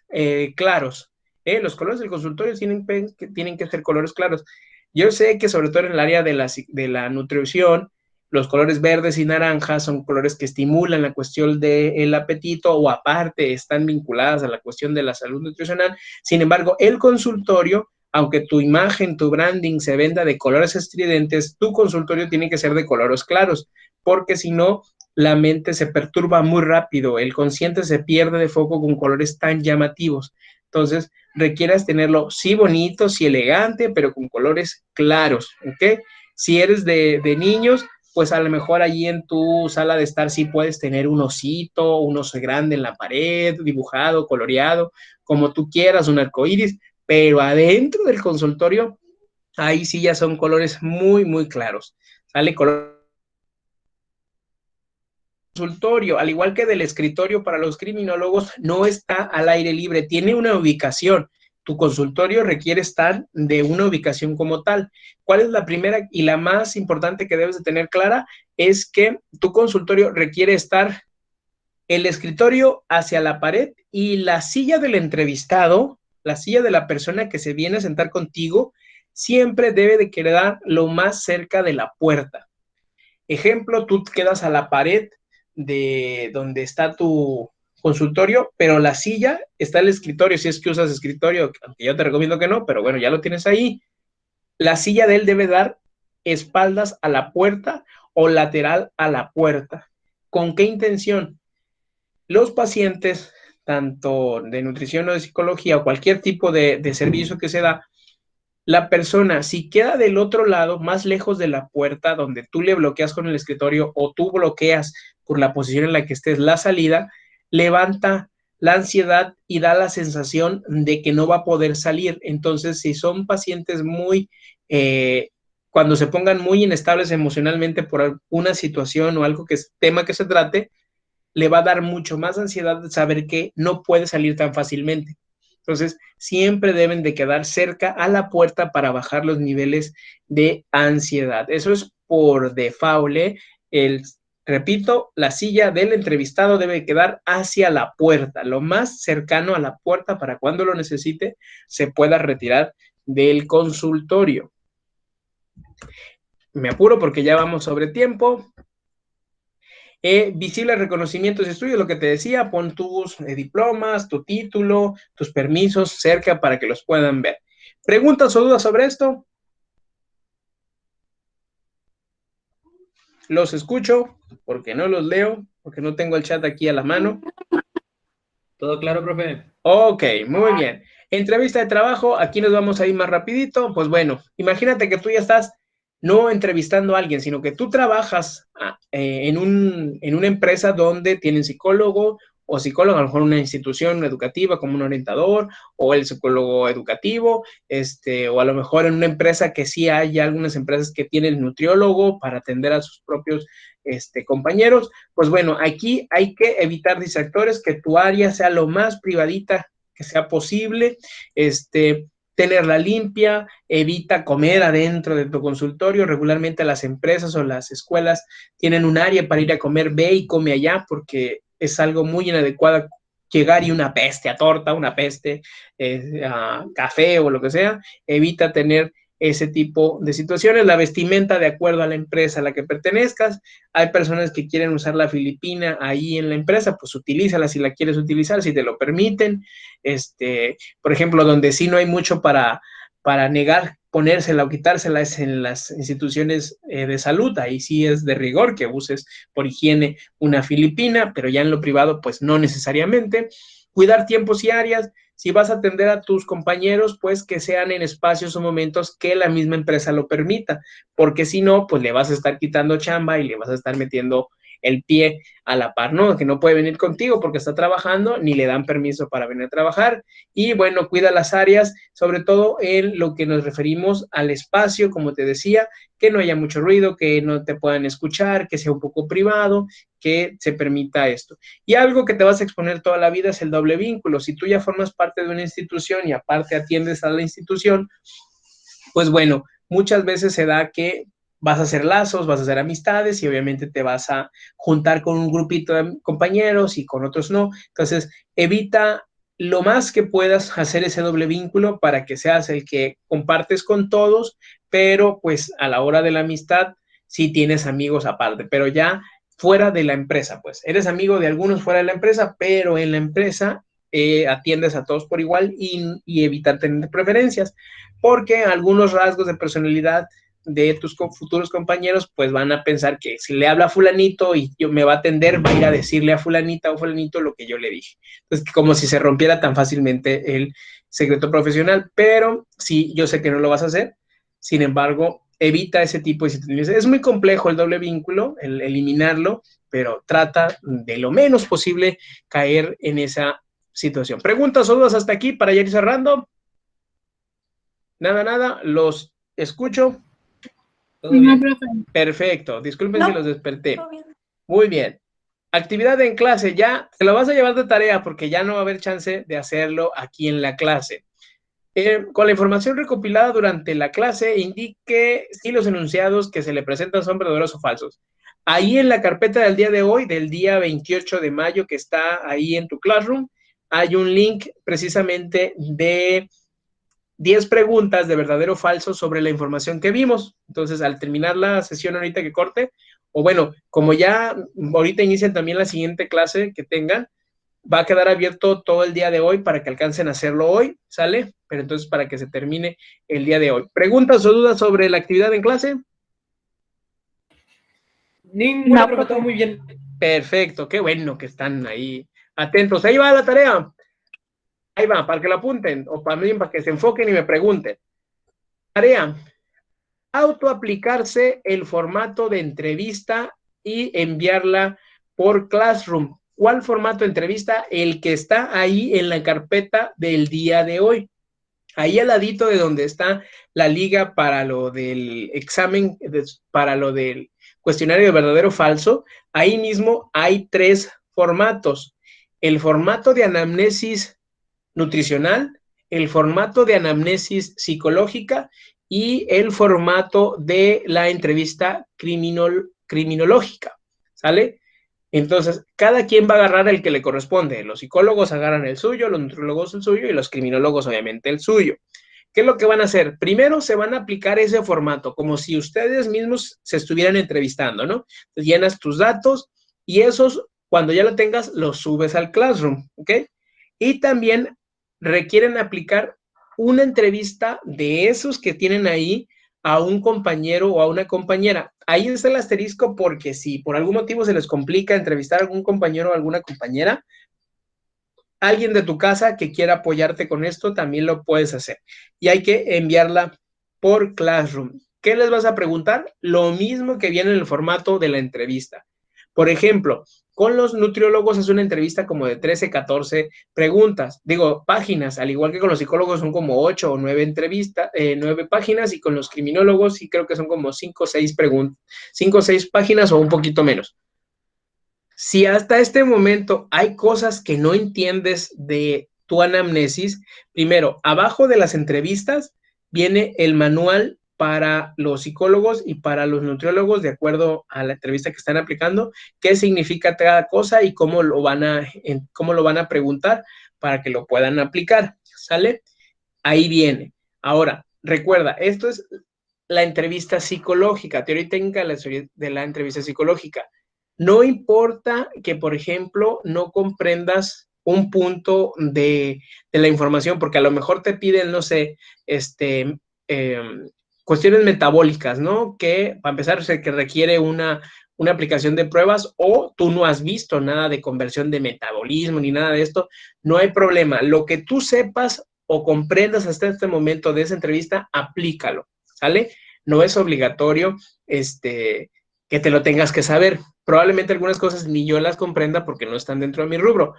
claros. Los colores del consultorio tienen que ser colores claros. Yo sé que sobre todo en el área de la nutrición, los colores verdes y naranjas son colores que estimulan la cuestión del apetito o aparte están vinculadas a la cuestión de la salud nutricional. Sin embargo, el consultorio, aunque tu imagen, tu branding se venda de colores estridentes, tu consultorio tiene que ser de colores claros, porque si no, la mente se perturba muy rápido, el consciente se pierde de foco con colores tan llamativos. Entonces, requieras tenerlo sí bonito, sí elegante, pero con colores claros, ¿ok? Si eres de niños, pues a lo mejor allí en tu sala de estar sí puedes tener un osito, un oso grande en la pared, dibujado, coloreado, como tú quieras, un arcoíris, pero adentro del consultorio, ahí sí ya son colores muy, muy claros. Sale color consultorio, al igual que del escritorio para los criminólogos, no está al aire libre, tiene una ubicación. Tu consultorio requiere estar de una ubicación como tal. ¿Cuál es la primera y la más importante que debes de tener clara? Es que tu consultorio requiere estar el escritorio hacia la pared y la silla del entrevistado, la silla de la persona que se viene a sentar contigo, siempre debe de quedar lo más cerca de la puerta. Ejemplo, tú quedas a la pared de donde está tu consultorio, pero la silla está el escritorio, si es que usas escritorio, aunque yo te recomiendo que no, pero bueno, ya lo tienes ahí. La silla de él debe dar espaldas a la puerta o lateral a la puerta. ¿Con qué intención? Los pacientes, tanto de nutrición o de psicología o cualquier tipo de servicio que se da, la persona, si queda del otro lado, más lejos de la puerta, donde tú le bloqueas con el escritorio o tú bloqueas por la posición en la que estés la salida, levanta la ansiedad y da la sensación de que no va a poder salir. Entonces, si son pacientes cuando se pongan muy inestables emocionalmente por alguna situación o algo que es tema que se trate, le va a dar mucho más ansiedad de saber que no puede salir tan fácilmente. Entonces, siempre deben de quedar cerca a la puerta para bajar los niveles de ansiedad. Eso es por default. Repito, la silla del entrevistado debe quedar hacia la puerta, lo más cercano a la puerta para cuando lo necesite se pueda retirar del consultorio. Me apuro porque ya vamos sobre tiempo. Visible reconocimientos y estudios, lo que te decía, pon tus diplomas, tu título, tus permisos cerca para que los puedan ver. ¿Preguntas o dudas sobre esto? Los escucho, porque no los leo, porque no tengo el chat aquí a la mano. Todo claro, profe. Ok, muy bien. Entrevista de trabajo, aquí nos vamos a ir más rapidito. Pues bueno, imagínate que tú ya estás no entrevistando a alguien, sino que tú trabajas en una empresa donde tienen psicólogo o psicólogo, a lo mejor una institución educativa como un orientador, o el psicólogo educativo, o a lo mejor en una empresa que sí hay algunas empresas que tienen nutriólogo para atender a sus propios compañeros. Pues bueno, aquí hay que evitar distractores, que tu área sea lo más privadita que sea posible, tenerla limpia, evita comer adentro de tu consultorio. Regularmente las empresas o las escuelas tienen un área para ir a comer, ve y come allá, porque es algo muy inadecuado llegar y una peste a torta, una peste a café o lo que sea. Evita tener ese tipo de situaciones. La vestimenta de acuerdo a la empresa a la que pertenezcas. Hay personas que quieren usar la filipina ahí en la empresa, pues utilízala si la quieres utilizar, si te lo permiten. Por ejemplo, donde sí no hay mucho para negar ponérsela o quitársela es en las instituciones de salud. Ahí sí es de rigor que uses por higiene una filipina, pero ya en lo privado pues no necesariamente. Cuidar tiempos y áreas. Si vas a atender a tus compañeros, pues que sean en espacios o momentos que la misma empresa lo permita, porque si no, pues le vas a estar quitando chamba y le vas a estar metiendo el pie a la par, ¿no? Que no puede venir contigo porque está trabajando, ni le dan permiso para venir a trabajar. Y bueno, cuida las áreas, sobre todo en lo que nos referimos al espacio, como te decía, que no haya mucho ruido, que no te puedan escuchar, que sea un poco privado, que se permita esto. Y algo que te vas a exponer toda la vida es el doble vínculo. Si tú ya formas parte de una institución y aparte atiendes a la institución, pues bueno, muchas veces se da que vas a hacer lazos, vas a hacer amistades y obviamente te vas a juntar con un grupito de compañeros y con otros no. Entonces, evita lo más que puedas hacer ese doble vínculo para que seas el que compartes con todos, pero pues a la hora de la amistad sí tienes amigos aparte, pero ya fuera de la empresa, pues eres amigo de algunos fuera de la empresa, pero en la empresa atiendes a todos por igual y evitar tener preferencias, porque algunos rasgos de personalidad de tus futuros compañeros, pues van a pensar que si le habla a fulanito y yo me va a atender, va a ir a decirle a fulanita o fulanito lo que yo le dije. Entonces, como si se rompiera tan fácilmente el secreto profesional, pero sí, yo sé que no lo vas a hacer. Sin embargo, evita ese tipo de situaciones. Es muy complejo el doble vínculo, el eliminarlo, pero trata de lo menos posible caer en esa situación. Preguntas o dudas hasta aquí para ya ir cerrando. Nada, los escucho. ¿Todo bien? Profe. Perfecto, disculpen si los desperté. Muy bien. Actividad en clase, ya te lo vas a llevar de tarea porque ya no va a haber chance de hacerlo aquí en la clase. Con la información recopilada durante la clase, indique si los enunciados que se le presentan son verdaderos o falsos. Ahí en la carpeta del día de hoy, del día 28 de mayo, que está ahí en tu Classroom, hay un link precisamente de 10 preguntas de verdadero o falso sobre la información que vimos. Entonces, al terminar la sesión ahorita que corte, o bueno, como ya ahorita inician también la siguiente clase que tengan, va a quedar abierto todo el día de hoy para que alcancen a hacerlo hoy, ¿sale? Pero entonces para que se termine el día de hoy. ¿Preguntas o dudas sobre la actividad en clase? Ninguna, profe, todo muy bien. Perfecto, qué bueno que están ahí atentos. Ahí va la tarea. Ahí va, para que la apunten, o para que se enfoquen y me pregunten. Tarea: autoaplicarse el formato de entrevista y enviarla por Classroom. ¿Cuál formato de entrevista? El que está ahí en la carpeta del día de hoy. Ahí al ladito de donde está la liga para lo del examen, para lo del cuestionario de verdadero o falso, ahí mismo hay 3 formatos. El formato de anamnesis nutricional, el formato de anamnesis psicológica y el formato de la entrevista criminológica, ¿sale? Entonces, cada quien va a agarrar el que le corresponde. Los psicólogos agarran el suyo, los nutriólogos el suyo y los criminólogos obviamente el suyo. ¿Qué es lo que van a hacer? Primero se van a aplicar ese formato, como si ustedes mismos se estuvieran entrevistando, ¿no? Entonces, llenas tus datos y esos, cuando ya lo tengas, los subes al Classroom, ¿ok? Y también requieren aplicar una entrevista de esos que tienen ahí a un compañero o a una compañera. Ahí está el asterisco porque si por algún motivo se les complica entrevistar a algún compañero o alguna compañera, alguien de tu casa que quiera apoyarte con esto también lo puedes hacer. Y hay que enviarla por Classroom. ¿Qué les vas a preguntar? Lo mismo que viene en el formato de la entrevista. Por ejemplo, Con los nutriólogos es una entrevista como de 13, 14 preguntas, digo, páginas, al igual que con los psicólogos son como 8 o 9 entrevistas, 9 páginas, y con los criminólogos sí creo que son como 5 o 6 preguntas, 5 o 6 páginas o un poquito menos. Si hasta este momento hay cosas que no entiendes de tu anamnesis, primero, abajo de las entrevistas viene el manual para los psicólogos y para los nutriólogos, de acuerdo a la entrevista que están aplicando, qué significa cada cosa y cómo lo van a preguntar para que lo puedan aplicar, ¿sale? Ahí viene. Ahora, recuerda, esto es la entrevista psicológica, teoría técnica de la entrevista psicológica. No importa que, por ejemplo, no comprendas un punto de la información, porque a lo mejor te piden, no sé, cuestiones metabólicas, ¿no? Que, para empezar, que requiere una aplicación de pruebas, o tú no has visto nada de conversión de metabolismo ni nada de esto, no hay problema. Lo que tú sepas o comprendas hasta este momento de esa entrevista, aplícalo, ¿sale? No es obligatorio que te lo tengas que saber. Probablemente algunas cosas ni yo las comprenda porque no están dentro de mi rubro,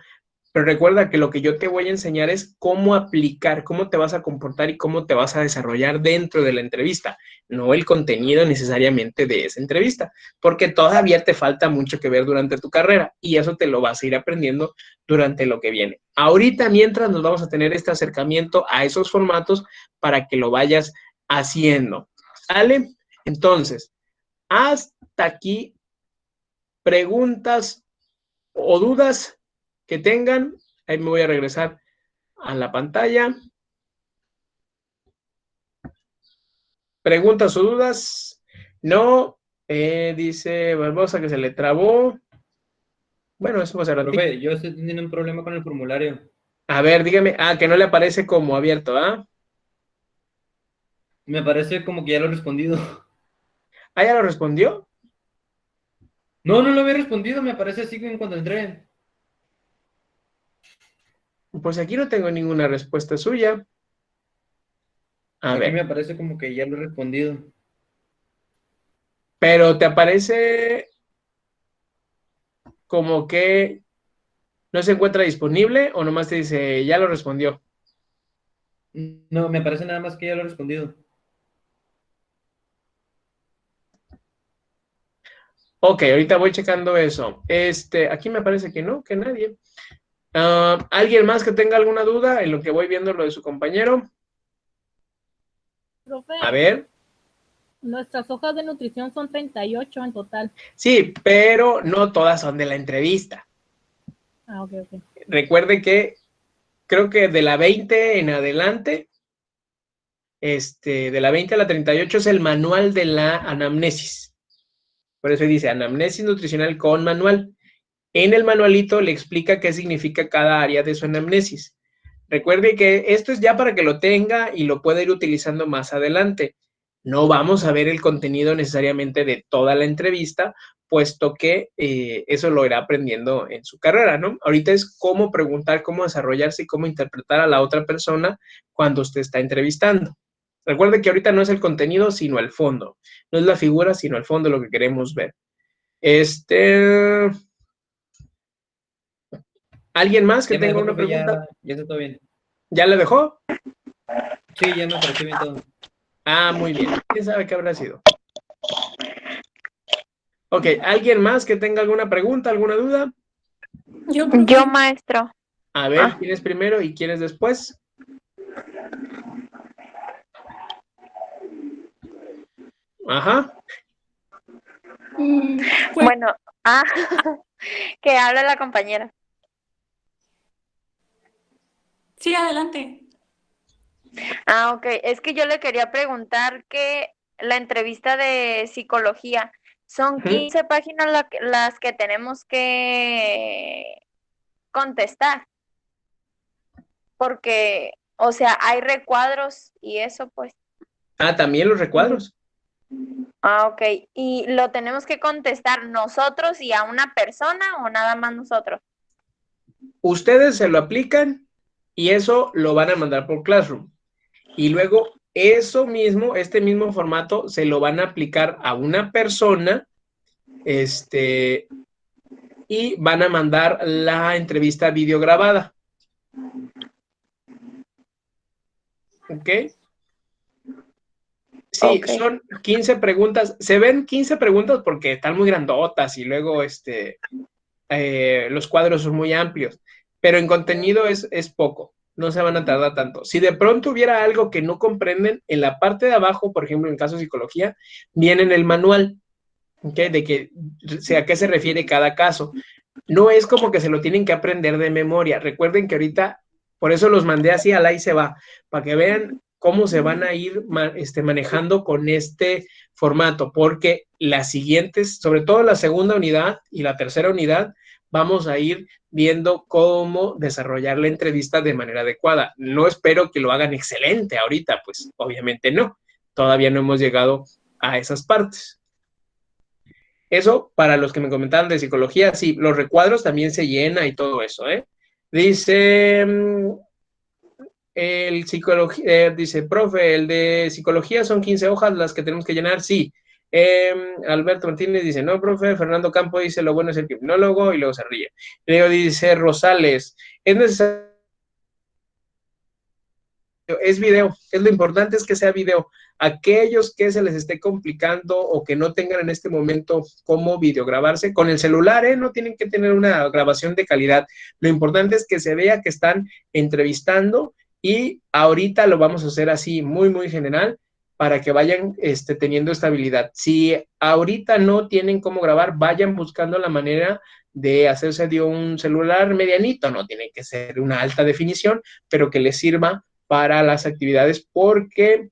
pero recuerda que lo que yo te voy a enseñar es cómo aplicar, cómo te vas a comportar y cómo te vas a desarrollar dentro de la entrevista, no el contenido necesariamente de esa entrevista, porque todavía te falta mucho que ver durante tu carrera y eso te lo vas a ir aprendiendo durante lo que viene. Ahorita, mientras, nos vamos a tener este acercamiento a esos formatos para que lo vayas haciendo, ¿sale? Entonces, hasta aquí, preguntas o dudas que tengan. Ahí me voy a regresar a la pantalla. ¿Preguntas o dudas? No. Dice Barbosa que se le trabó. Bueno, eso va a ser ratito. Profe, yo estoy teniendo un problema con el formulario. A ver, dígame. Que no le aparece como abierto, ¿ah? Me parece como que ya lo he respondido. ¿Ya lo respondió? No lo había respondido, me aparece así en cuando entré. Pues aquí no tengo ninguna respuesta suya. Aquí me aparece como que ya lo he respondido. Pero te aparece como que no se encuentra disponible, o nomás te dice ya lo respondió. No, me parece nada más que ya lo he respondido. Ok, ahorita voy checando eso. Aquí me parece que no, que nadie. ¿Alguien más que tenga alguna duda en lo que voy viendo lo de su compañero? Profe, A ver. nuestras hojas de nutrición son 38 en total. Sí, pero no todas son de la entrevista. Ok. Recuerde que creo que de la 20 en adelante, de la 20 a la 38 es el manual de la anamnesis. Por eso dice anamnesis nutricional con manual. En el manualito le explica qué significa cada área de su anamnesis. Recuerde que esto es ya para que lo tenga y lo pueda ir utilizando más adelante. No vamos a ver el contenido necesariamente de toda la entrevista, puesto que eso lo irá aprendiendo en su carrera, ¿no? Ahorita es cómo preguntar, cómo desarrollarse y cómo interpretar a la otra persona cuando usted está entrevistando. Recuerde que ahorita no es el contenido, sino el fondo. No es la figura, sino el fondo lo que queremos ver. ¿Alguien más que tenga una pregunta? Ya está todo bien. ¿Ya le dejó? Sí, ya me pareció bien todo. Muy bien. ¿Quién sabe qué habrá sido? Ok, ¿alguien más que tenga alguna pregunta, alguna duda? Yo, maestro. A ver, ¿quién es primero y quién es después? Ajá. Bueno, que hable la compañera. Sí, adelante. Ok. Es que yo le quería preguntar que la entrevista de psicología, son 15 páginas las que tenemos que contestar. Porque, o sea, hay recuadros y eso, pues. También los recuadros. Ok. ¿Y lo tenemos que contestar nosotros y a una persona o nada más nosotros? Ustedes se lo aplican y eso lo van a mandar por Classroom. Y luego eso mismo, este mismo formato, se lo van a aplicar a una persona, y van a mandar la entrevista videograbada. ¿Ok? Sí, Ok. son 15 preguntas. Se ven 15 preguntas porque están muy grandotas y luego los cuadros son muy amplios, pero en contenido es poco, no se van a tardar tanto. Si de pronto hubiera algo que no comprenden, en la parte de abajo, por ejemplo, en el caso de psicología, viene en el manual, ¿okay? De que, a qué se refiere cada caso. No es como que se lo tienen que aprender de memoria. Recuerden que ahorita, por eso los mandé así al ahí se va, para que vean cómo se van a ir manejando con este formato, porque las siguientes, sobre todo la segunda unidad y la tercera unidad, vamos a ir viendo cómo desarrollar la entrevista de manera adecuada. No espero que lo hagan excelente ahorita, pues obviamente no. Todavía no hemos llegado a esas partes. Eso para los que me comentaban de psicología, sí, los recuadros también se llena y todo eso, ¿eh? Dice dice, profe, el de psicología son 15 hojas las que tenemos que llenar, sí. Alberto Martínez dice, no, profe. Fernando Campo dice, lo bueno es el criminólogo, y luego se ríe. Luego dice Rosales, es necesario, es video, es lo importante es que sea video. Aquellos que se les esté complicando o que no tengan en este momento cómo videograbarse, con el celular, no tienen que tener una grabación de calidad. Lo importante es que se vea que están entrevistando, y ahorita lo vamos a hacer así muy, muy general para que vayan teniendo estabilidad. Si ahorita no tienen cómo grabar, vayan buscando la manera de hacerse de un celular medianito, no tiene que ser una alta definición, pero que les sirva para las actividades, porque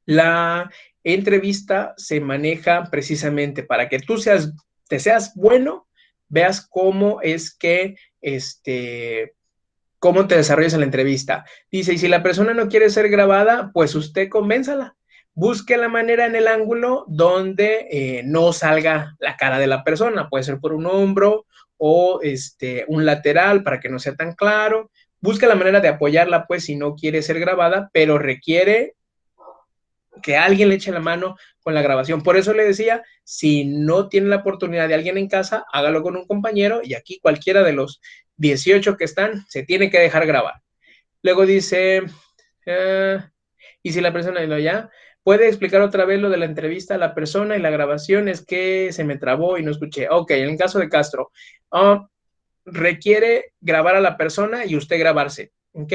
la entrevista se maneja precisamente para que tú seas bueno, veas cómo es que cómo te desarrollas en la entrevista. Dice, y si la persona no quiere ser grabada, pues usted convénzala. Busque la manera en el ángulo donde no salga la cara de la persona. Puede ser por un hombro o un lateral para que no sea tan claro. Busque la manera de apoyarla, pues, si no quiere ser grabada, pero requiere que alguien le eche la mano con la grabación. Por eso le decía, si no tiene la oportunidad de alguien en casa, hágalo con un compañero, y aquí cualquiera de los 18 que están se tiene que dejar grabar. Luego dice, y si la persona no ya, ¿puede explicar otra vez lo de la entrevista a la persona y la grabación? Es que se me trabó y no escuché. Ok, en el caso de Castro, requiere grabar a la persona y usted grabarse, ¿ok?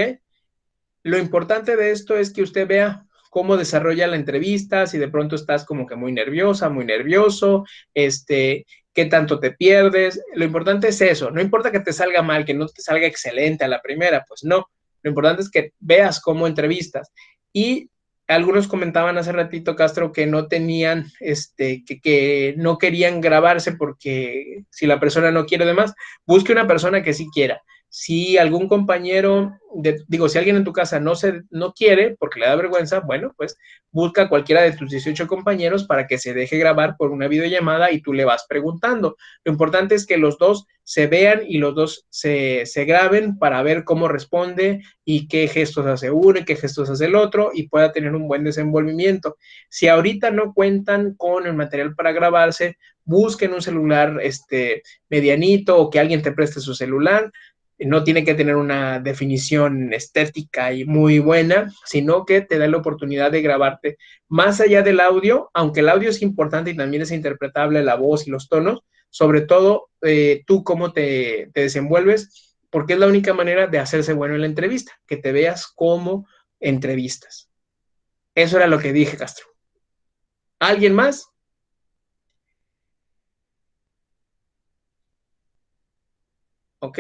Lo importante de esto es que usted vea cómo desarrolla la entrevista, si de pronto estás como que muy nerviosa, muy nervioso, qué tanto te pierdes. Lo importante es eso, no importa que te salga mal, que no te salga excelente a la primera, pues no. Lo importante es que veas cómo entrevistas. Y algunos comentaban hace ratito, Castro, que no tenían, que no querían grabarse porque si la persona no quiere demás, busque una persona que sí quiera. Si algún compañero, si alguien en tu casa no quiere porque le da vergüenza, bueno, pues busca a cualquiera de tus 18 compañeros para que se deje grabar por una videollamada y tú le vas preguntando. Lo importante es que los dos se vean y los dos se graben para ver cómo responde y qué gestos hace uno y qué gestos hace el otro, y pueda tener un buen desenvolvimiento. Si ahorita no cuentan con el material para grabarse, busquen un celular medianito, o que alguien te preste su celular. No tiene que tener una definición estética y muy buena, sino que te da la oportunidad de grabarte más allá del audio, aunque el audio es importante y también es interpretable la voz y los tonos, sobre todo tú cómo te desenvuelves, porque es la única manera de hacerse bueno en la entrevista, que te veas como entrevistas. Eso era lo que dije, Castro. ¿Alguien más? Ok.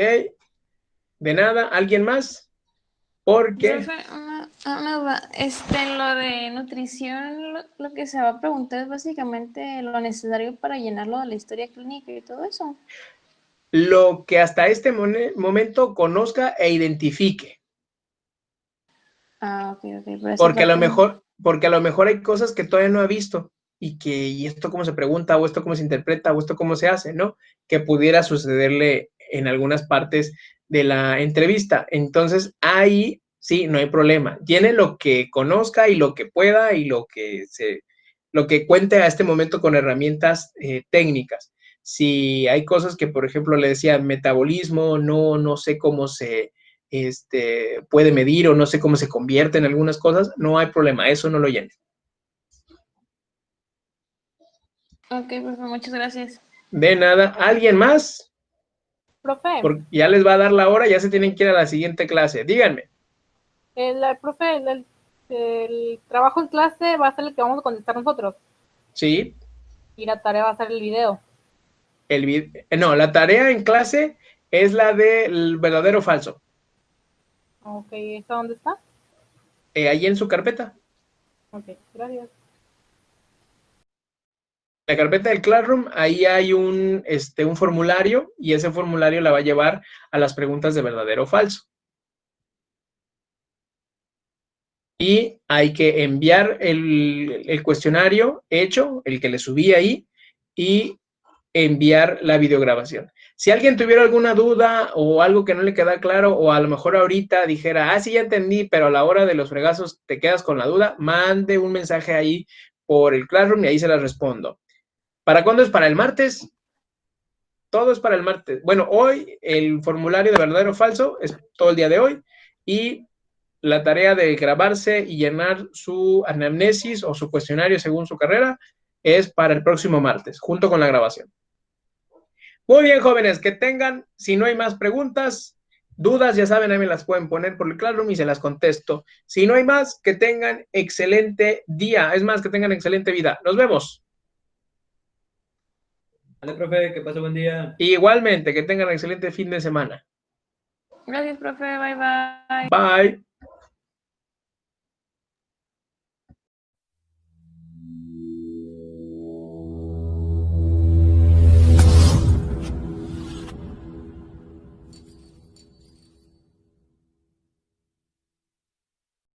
De nada, ¿alguien más? Porque Profe, en lo de nutrición, lo que se va a preguntar es básicamente lo necesario para llenarlo de la historia clínica y todo eso. Lo que hasta este momento conozca e identifique. Ah, ok. Porque a lo mejor hay cosas que todavía no ha visto, y esto cómo se pregunta, o esto cómo se interpreta, o esto cómo se hace, ¿no? Que pudiera sucederle en algunas partes de la entrevista. Entonces, ahí sí, no hay problema. Llene lo que conozca y lo que pueda y lo que cuente a este momento con herramientas técnicas. Si hay cosas que, por ejemplo, le decía metabolismo, no sé cómo se puede medir o no sé cómo se convierte en algunas cosas, no hay problema, eso no lo llene. Ok, profe, muchas gracias. De nada. ¿Alguien más? Profe, Porque ya les va a dar la hora, ya se tienen que ir a la siguiente clase. Díganme. profe, el trabajo en clase va a ser el que vamos a contestar nosotros Sí. y la tarea va a ser el video. No, la tarea en clase es la del verdadero o falso. Ok, ¿esta dónde está? Ahí en su carpeta. Ok, gracias. La carpeta del Classroom, ahí hay un formulario y ese formulario la va a llevar a las preguntas de verdadero o falso. Y hay que enviar el cuestionario hecho, el que le subí ahí, y enviar la videograbación. Si alguien tuviera alguna duda o algo que no le queda claro, o a lo mejor ahorita dijera, sí, ya entendí, pero a la hora de los fregazos te quedas con la duda, mande un mensaje ahí por el Classroom y ahí se las respondo. ¿Para cuándo es? ¿Para el martes? Todo es para el martes. Bueno, hoy el formulario de verdadero o falso es todo el día de hoy y la tarea de grabarse y llenar su anamnesis o su cuestionario según su carrera es para el próximo martes, junto con la grabación. Muy bien, jóvenes, que tengan, si no hay más preguntas, dudas, ya saben, ahí me las pueden poner por el Classroom y se las contesto. Si no hay más, que tengan excelente día, es más, que tengan excelente vida. Nos vemos. Vale, profe, que pase buen día. Igualmente, que tengan excelente fin de semana. Gracias, profe. Bye, bye. Bye.